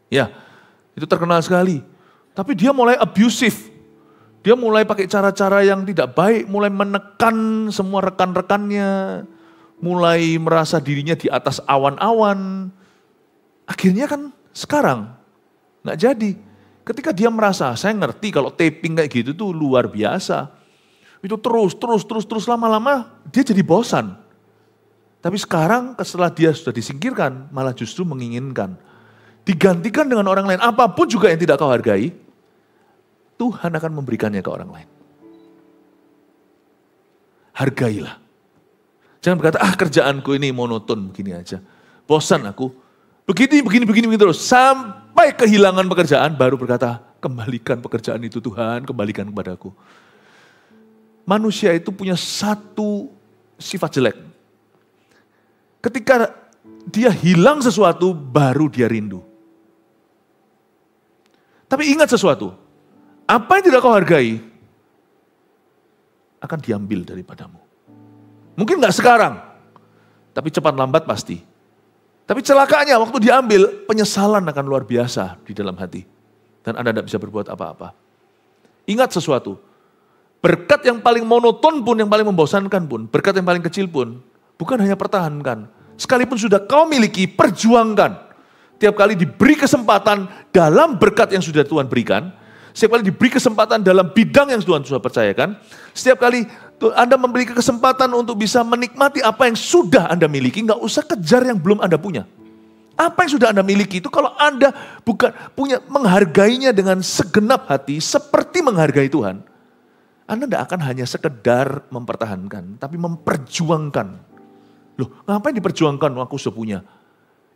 Ya, itu terkenal sekali. Tapi dia mulai abusive. Dia mulai pakai cara-cara yang tidak baik, mulai menekan semua rekan-rekannya, mulai merasa dirinya di atas awan-awan. Akhirnya kan sekarang nggak jadi. Ketika dia merasa, saya ngerti kalau taping kayak gitu tuh luar biasa. Itu terus lama-lama dia jadi bosan. Tapi sekarang setelah dia sudah disingkirkan, malah justru menginginkan. Digantikan dengan orang lain, apapun juga yang tidak kau hargai, Tuhan akan memberikannya ke orang lain. Hargailah. Jangan berkata, kerjaanku ini monoton begini aja. Bosan aku. Begini terus. Sampai kehilangan pekerjaan, baru berkata, kembalikan pekerjaan itu Tuhan, kembalikan kepadaku. Manusia itu punya satu sifat jelek. Ketika dia hilang sesuatu, baru dia rindu. Tapi ingat sesuatu, apa yang tidak kau hargai, akan diambil daripadamu. Mungkin gak sekarang, tapi cepat lambat pasti. Tapi celakanya waktu diambil, penyesalan akan luar biasa di dalam hati. Dan Anda tidak bisa berbuat apa-apa. Ingat sesuatu, berkat yang paling monoton pun, yang paling membosankan pun, berkat yang paling kecil pun, bukan hanya pertahankan. Sekalipun sudah kau miliki, perjuangkan. Tiap kali diberi kesempatan dalam berkat yang sudah Tuhan berikan, setiap kali diberi kesempatan dalam bidang yang Tuhan sudah percayakan, setiap kali Anda memberi kesempatan untuk bisa menikmati apa yang sudah Anda miliki, nggak usah kejar yang belum Anda punya. Apa yang sudah Anda miliki itu kalau Anda bukan punya menghargainya dengan segenap hati, seperti menghargai Tuhan, Anda tidak akan hanya sekedar mempertahankan, tapi memperjuangkan. Loh, ngapain diperjuangkan? Aku sudah punya.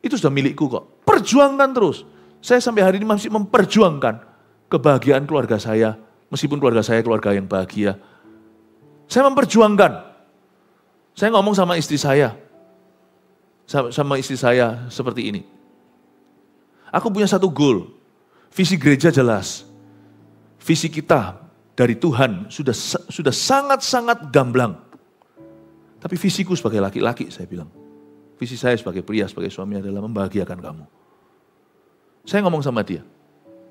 Itu sudah milikku kok. Perjuangkan terus. Saya sampai hari ini masih memperjuangkan kebahagiaan keluarga saya, meskipun keluarga saya keluarga yang bahagia. Saya memperjuangkan. Saya ngomong sama istri saya. Sama istri saya seperti ini. Aku punya satu goal. Visi gereja jelas. Visi kita dari Tuhan sudah sangat-sangat gamblang. Tapi visiku sebagai laki-laki, saya bilang. Visi saya sebagai pria, sebagai suami adalah membahagiakan kamu. Saya ngomong sama dia.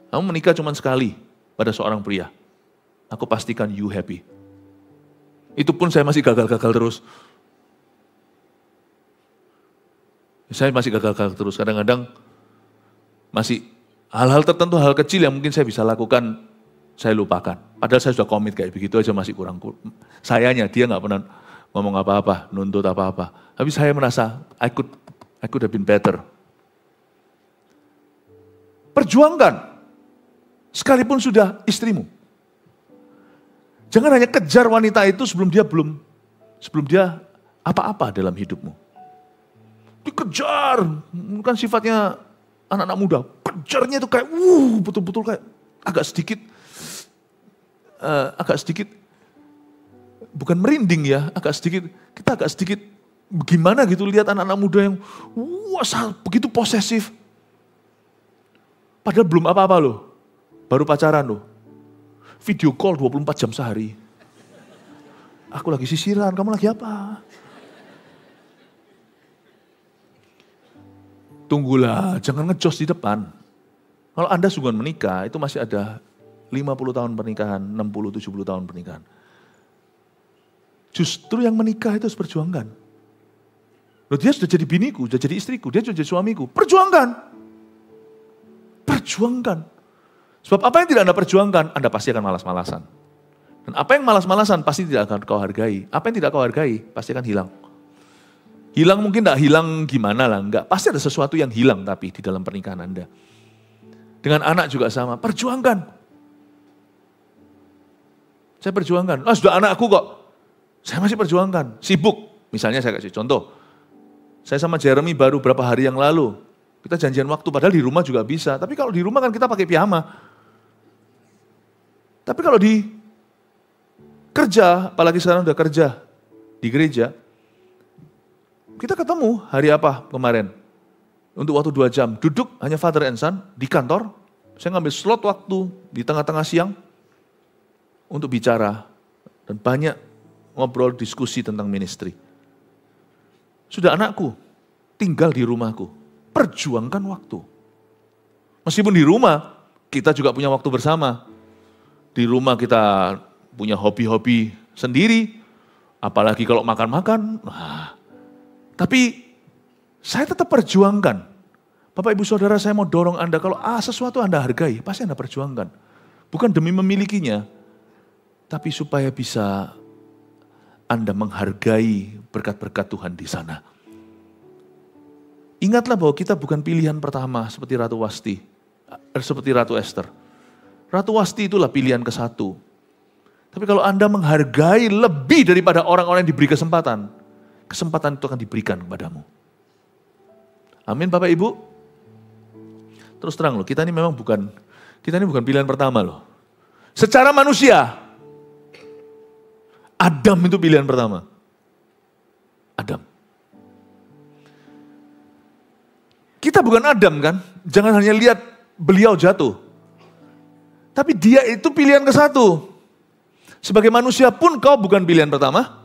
Kamu menikah cuma sekali pada seorang pria. Aku pastikan you happy. Itu pun saya masih gagal-gagal terus. Saya masih gagal-gagal terus. Kadang-kadang masih hal-hal tertentu, hal kecil yang mungkin saya bisa lakukan, saya lupakan. Padahal saya sudah komit kayak begitu aja masih kurang. Sayanya dia nggak pernah ngomong apa-apa, nuntut apa-apa. Tapi saya merasa, I could have been better. Perjuangkan. Sekalipun sudah istrimu. Jangan hanya kejar wanita itu sebelum dia apa-apa dalam hidupmu. Dikejar, kan sifatnya anak-anak muda. Kejarnya itu kayak, betul-betul kayak agak sedikit, bukan merinding ya, kita agak sedikit gimana gitu lihat anak-anak muda yang begitu posesif. Padahal belum apa-apa loh, baru pacaran loh. Video call 24 jam sehari. Aku lagi sisiran, kamu lagi apa? Tunggulah, jangan ngejos di depan. Kalau Anda sungguhan menikah, itu masih ada 50 tahun pernikahan, 60-70 tahun pernikahan. Justru yang menikah itu harus perjuangkan. Loh, dia sudah jadi biniku, sudah jadi istriku, dia sudah jadi suamiku. Perjuangkan. Perjuangkan. Sebab apa yang tidak Anda perjuangkan, Anda pasti akan malas-malasan. Dan apa yang malas-malasan pasti tidak akan kau hargai. Apa yang tidak kau hargai pasti akan hilang. Hilang mungkin tidak hilang gimana lah, enggak. Pasti ada sesuatu yang hilang tapi di dalam pernikahan Anda. Dengan anak juga sama, perjuangkan. Saya perjuangkan, sudah anakku kok. Saya masih perjuangkan, sibuk. Misalnya saya kasih contoh. Saya sama Jeremy baru berapa hari yang lalu. Kita janjian waktu, padahal di rumah juga bisa. Tapi kalau di rumah kan kita pakai piyama. Tapi kalau di kerja, apalagi sekarang udah kerja di gereja, kita ketemu hari apa kemarin? Untuk waktu 2 jam, duduk hanya father and son di kantor. Saya ngambil slot waktu di tengah-tengah siang untuk bicara. Dan banyak ngobrol, diskusi tentang ministry. Sudah anakku, tinggal di rumahku. Perjuangkan waktu. Meskipun di rumah, kita juga punya waktu bersama. Di rumah kita punya hobi-hobi sendiri. Apalagi kalau makan-makan. Tapi saya tetap perjuangkan. Bapak, Ibu, Saudara, saya mau dorong Anda. Kalau sesuatu Anda hargai, pasti Anda perjuangkan. Bukan demi memilikinya. Tapi supaya bisa Anda menghargai berkat-berkat Tuhan di sana. Ingatlah bahwa kita bukan pilihan pertama seperti Ratu Wasti, seperti Ratu Esther. Ratu Wasti itulah pilihan ke-1. Tapi kalau Anda menghargai lebih daripada orang-orang yang diberi kesempatan, kesempatan itu akan diberikan kepadamu. Amin Bapak Ibu. Terus terang loh, kita ini bukan pilihan pertama loh. Secara manusia, Adam itu pilihan pertama. Adam. Kita bukan Adam kan, jangan hanya lihat beliau jatuh. Tapi dia itu pilihan ke-1. Sebagai manusia pun kau bukan pilihan pertama.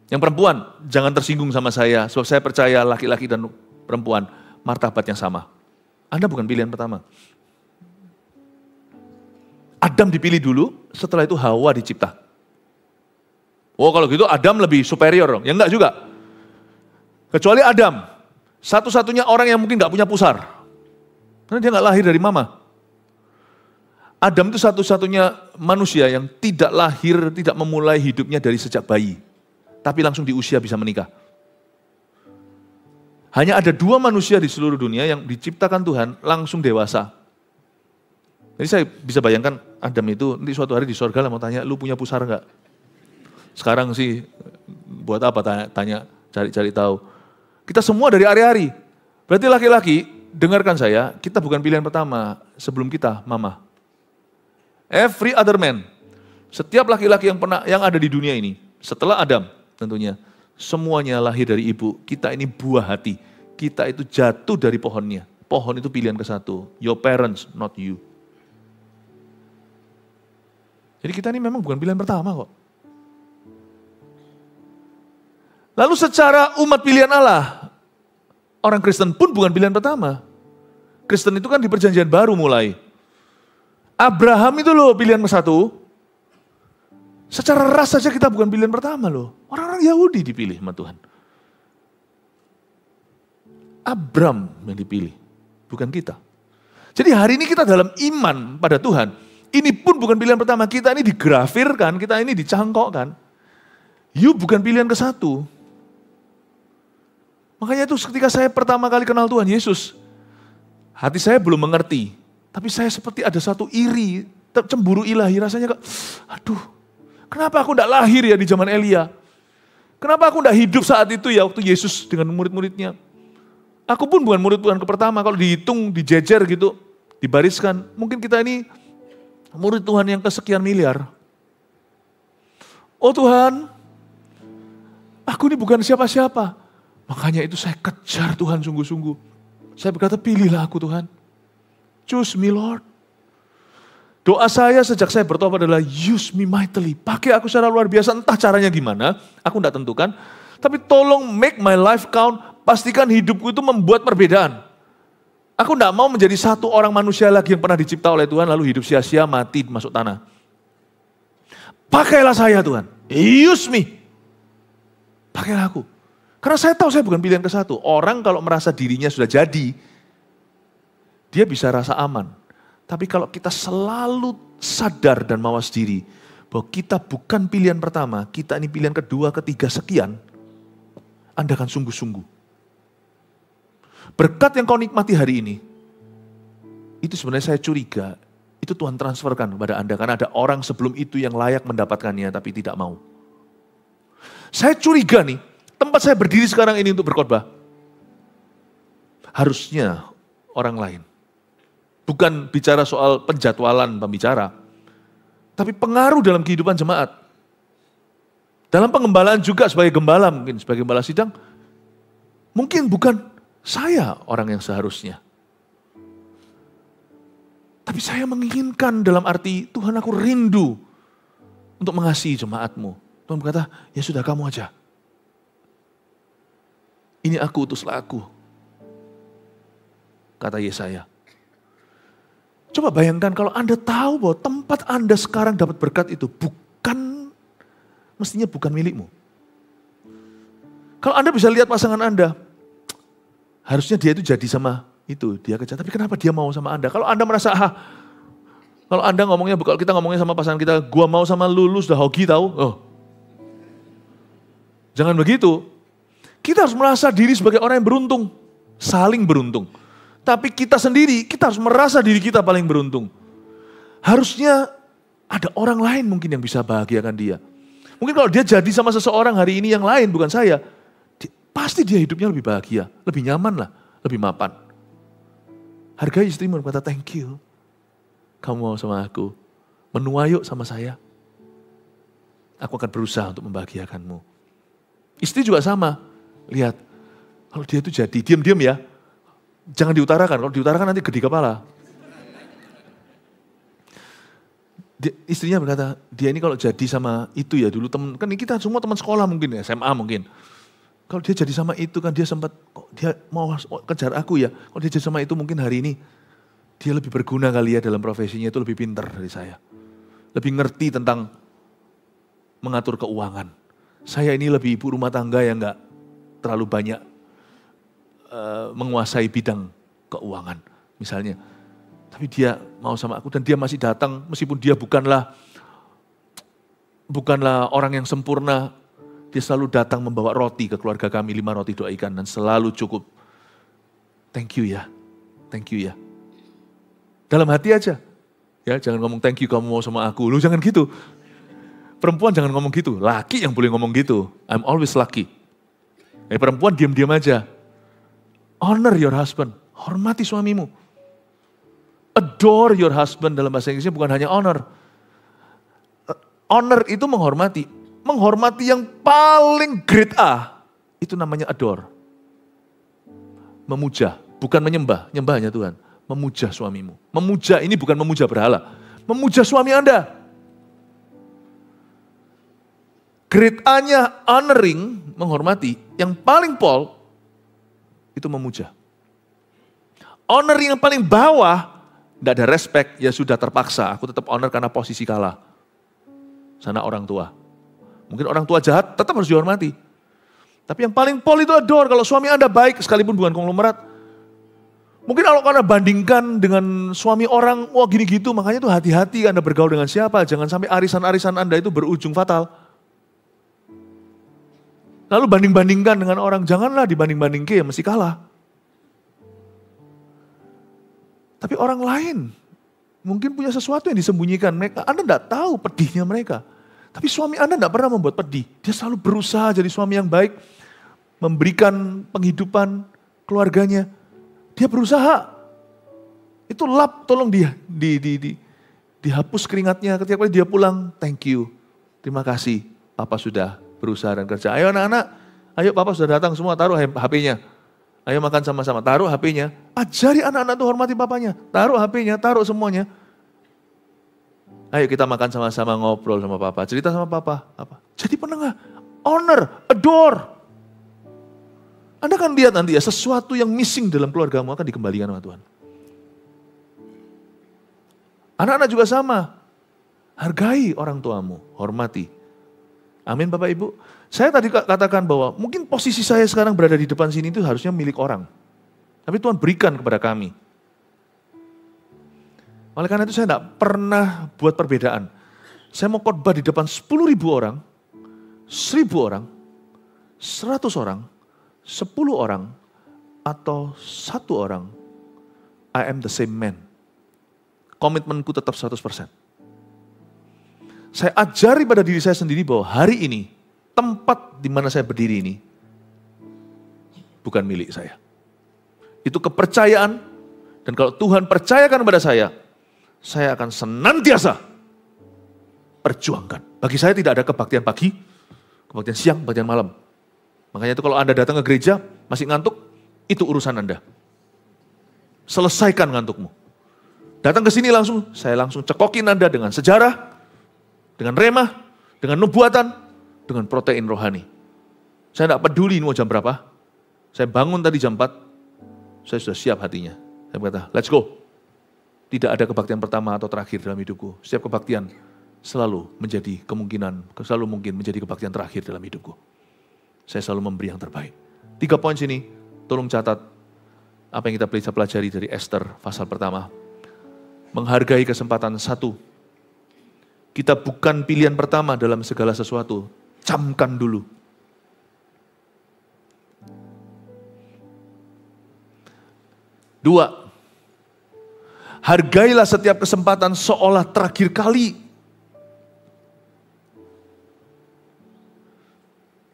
Yang perempuan, jangan tersinggung sama saya, sebab saya percaya laki-laki dan perempuan martabat yang sama. Anda bukan pilihan pertama. Adam dipilih dulu, setelah itu Hawa dicipta. Oh kalau gitu Adam lebih superior dong, ya enggak juga. Kecuali Adam, satu-satunya orang yang mungkin gak punya pusar. Karena dia gak lahir dari mama. Adam itu satu-satunya manusia yang tidak lahir, tidak memulai hidupnya dari sejak bayi. Tapi langsung di usia bisa menikah. Hanya ada 2 manusia di seluruh dunia yang diciptakan Tuhan langsung dewasa. Jadi saya bisa bayangkan Adam itu nanti suatu hari di surga lah mau tanya, lu punya pusar enggak? Sekarang sih buat apa tanya cari-cari tahu. Kita semua dari hari-hari. Berarti laki-laki, dengarkan saya, kita bukan pilihan pertama sebelum kita mama. Every other man, setiap laki-laki yang ada di dunia ini, setelah Adam tentunya, semuanya lahir dari ibu. Kita ini buah hati, kita itu jatuh dari pohonnya. Pohon itu pilihan ke-1, your parents, not you. Jadi kita ini memang bukan pilihan pertama kok. Lalu secara umat pilihan Allah, orang Kristen pun bukan pilihan pertama. Kristen itu kan di perjanjian baru mulai. Abraham itu loh pilihan ke-1. Secara ras saja kita bukan pilihan pertama loh. Orang-orang Yahudi dipilih sama Tuhan. Abram yang dipilih, bukan kita. Jadi hari ini kita dalam iman pada Tuhan. Ini pun bukan pilihan pertama. Kita ini digrafirkan, kita ini dicangkokkan. You bukan pilihan ke-1. Makanya itu ketika saya pertama kali kenal Tuhan Yesus, hati saya belum mengerti. Tapi saya seperti ada satu iri, cemburu ilahi, rasanya aduh, kenapa aku tidak lahir ya di zaman Elia? Kenapa aku tidak hidup saat itu ya waktu Yesus dengan murid-muridnya? Aku pun bukan murid Tuhan pertama, kalau dihitung, dijejer gitu, dibariskan. Mungkin kita ini murid Tuhan yang kesekian miliar. Oh Tuhan, aku ini bukan siapa-siapa. Makanya itu saya kejar Tuhan sungguh-sungguh. Saya berkata, pilihlah aku Tuhan. Choose me Lord. Doa saya sejak saya bertobat adalah use me mightily. Pakai aku secara luar biasa, entah caranya gimana, aku tidak tentukan. Tapi tolong make my life count, pastikan hidupku itu membuat perbedaan. Aku tidak mau menjadi satu orang manusia lagi yang pernah dicipta oleh Tuhan, lalu hidup sia-sia, mati, masuk tanah. Pakailah saya Tuhan, use me. Pakailah aku. Karena saya tahu saya bukan pilihan ke satu. Orang kalau merasa dirinya sudah jadi, dia bisa rasa aman. Tapi kalau kita selalu sadar dan mawas diri bahwa kita bukan pilihan pertama, kita ini pilihan kedua, ketiga, sekian, Anda akan sungguh-sungguh. Berkat yang kau nikmati hari ini, itu sebenarnya saya curiga, itu Tuhan transferkan kepada Anda. Karena ada orang sebelum itu yang layak mendapatkannya tapi tidak mau. Saya curiga nih, tempat saya berdiri sekarang ini untuk berkhotbah, harusnya orang lain. Bukan bicara soal penjadwalan pembicara, tapi pengaruh dalam kehidupan jemaat. Dalam pengembalaan juga sebagai gembala, mungkin sebagai gembala sidang, mungkin bukan saya orang yang seharusnya. Tapi saya menginginkan dalam arti, Tuhan aku rindu untuk mengasihi jemaatmu. Tuhan berkata, ya sudah kamu aja. Ini aku, utuslah aku. Kata Yesaya. Coba bayangkan kalau Anda tahu bahwa tempat Anda sekarang dapat berkat itu mestinya bukan milikmu. Kalau Anda bisa lihat pasangan Anda, harusnya dia itu jadi sama itu, dia kerja. Tapi kenapa dia mau sama Anda? Kalau Anda merasa, kalau Anda ngomongnya, kalau kita ngomongnya sama pasangan kita, gua mau sama lu sudah hoki tahu. Oh. Jangan begitu. Kita harus merasa diri sebagai orang yang beruntung. Saling beruntung. Tapi kita sendiri, kita harus merasa diri kita paling beruntung. Harusnya ada orang lain mungkin yang bisa bahagiakan dia. Mungkin kalau dia jadi sama seseorang hari ini yang lain, bukan saya, pasti dia hidupnya lebih bahagia, lebih nyaman lah, lebih mapan. Hargai istrimu, berkata thank you. Kamu mau sama aku, menua yuk sama saya. Aku akan berusaha untuk membahagiakanmu. Istri juga sama, lihat, kalau dia itu jadi, diam-diam ya. Jangan diutarakan, kalau diutarakan nanti gede kepala. Istrinya berkata, dia ini kalau jadi sama itu ya dulu teman, kan kita semua teman sekolah mungkin ya, SMA mungkin. Kalau dia jadi sama itu kan dia sempat, kok dia mau kejar aku ya, kalau dia jadi sama itu mungkin hari ini dia lebih berguna kali ya dalam profesinya, itu lebih pintar dari saya. Lebih ngerti tentang mengatur keuangan. Saya ini lebih ibu rumah tangga yang enggak terlalu banyak menguasai bidang keuangan misalnya. Tapi dia mau sama aku dan dia masih datang meskipun dia bukanlah orang yang sempurna. Dia selalu datang membawa roti ke keluarga kami, 5 roti 2 ikan dan selalu cukup. Thank you ya. Thank you ya. Dalam hati aja. Ya, jangan ngomong thank you kamu mau sama aku. Lu jangan gitu. Perempuan jangan ngomong gitu. Laki yang boleh ngomong gitu. I'm always lucky. Perempuan diam-diam aja. Honor your husband. Hormati suamimu. Adore your husband dalam bahasa Inggrisnya bukan hanya honor. Honor itu menghormati. Menghormati yang paling grade A. Itu namanya adore. Memuja. Bukan menyembah. Nyembah hanya Tuhan. Memuja suamimu. Memuja ini bukan memuja berhala. Memuja suami Anda. Grade A-nya honoring, menghormati. Yang paling pol, itu memuja. Honor yang paling bawah, tidak ada respect, ya sudah terpaksa. Aku tetap honor karena posisi kalah. Sana orang tua. Mungkin orang tua jahat, tetap harus dihormati. Tapi yang paling pol itu adore. Kalau suami Anda baik, sekalipun bukan konglomerat. Mungkin kalau Anda bandingkan dengan suami orang, wah gini gitu, makanya tuh hati-hati Anda bergaul dengan siapa. Jangan sampai arisan-arisan Anda itu berujung fatal. Lalu banding-bandingkan dengan orang, janganlah dibanding-bandingkan, mesti kalah. Tapi orang lain Mungkin punya sesuatu yang disembunyikan. Anda tidak tahu pedihnya mereka. Tapi suami Anda tidak pernah membuat pedih. Dia selalu berusaha jadi suami yang baik. Memberikan penghidupan keluarganya. Dia berusaha. Itu lap, tolong dihapus keringatnya. Ketika dia pulang, thank you. Terima kasih, Papa sudah berusaha dan kerja. Ayo anak-anak, ayo Papa sudah datang semua, taruh HP-nya. Ayo makan sama-sama, taruh HP-nya. Ajari anak-anak itu hormati papanya. Taruh HP-nya, taruh semuanya. Ayo kita makan sama-sama, ngobrol sama Papa, cerita sama Papa. Apa? Jadi penengah, honor, adore. Anda akan lihat nanti ya, sesuatu yang missing dalam keluargamu akan dikembalikan sama Tuhan. Anak-anak juga sama. Hargai orang tuamu, hormati. Amin Bapak Ibu. Saya tadi katakan bahwa mungkin posisi saya sekarang berada di depan sini itu harusnya milik orang. Tapi Tuhan berikan kepada kami. Oleh karena itu saya tidak pernah buat perbedaan. Saya mau khotbah di depan 10.000 orang, 1.000 orang, 100 orang, 10 orang, atau 1 orang. I am the same man. Komitmenku tetap 100%. Saya ajari pada diri saya sendiri bahwa hari ini, tempat di mana saya berdiri ini, bukan milik saya. Itu kepercayaan, dan kalau Tuhan percayakan kepada saya akan senantiasa perjuangkan. Bagi saya tidak ada kebaktian pagi, kebaktian siang, kebaktian malam. Makanya itu kalau Anda datang ke gereja, masih ngantuk, itu urusan Anda. Selesaikan ngantukmu. Datang ke sini saya langsung cekokin Anda dengan sejarah, dengan remah, dengan nubuatan, dengan protein rohani. Saya tidak peduli mau jam berapa. Saya bangun tadi jam 4, saya sudah siap hatinya. Saya berkata, let's go. Tidak ada kebaktian pertama atau terakhir dalam hidupku. Setiap kebaktian selalu menjadi selalu mungkin menjadi kebaktian terakhir dalam hidupku. Saya selalu memberi yang terbaik. 3 poin sini, tolong catat apa yang kita bisa pelajari dari Esther pasal pertama. Menghargai kesempatan 1. Kita bukan pilihan pertama dalam segala sesuatu. Camkan dulu. 2. Hargailah setiap kesempatan seolah terakhir kali.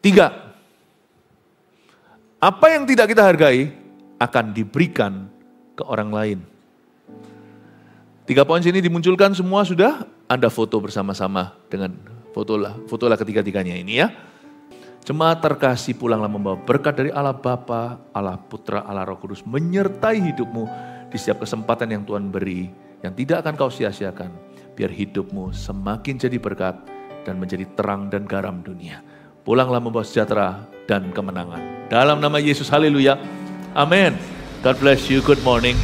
3. Apa yang tidak kita hargai akan diberikan ke orang lain. 3 poin sini dimunculkan semua sudah. Anda foto bersama-sama dengan fotolah ketiga-tiganya ini ya. Jemaat terkasih, pulanglah membawa berkat dari Allah Bapa, Allah Putra, Allah Roh Kudus menyertai hidupmu di setiap kesempatan yang Tuhan beri, yang tidak akan kau sia-siakan. Biar hidupmu semakin jadi berkat dan menjadi terang dan garam dunia. Pulanglah membawa sejahtera dan kemenangan. Dalam nama Yesus, haleluya. Amin. God bless you. Good morning.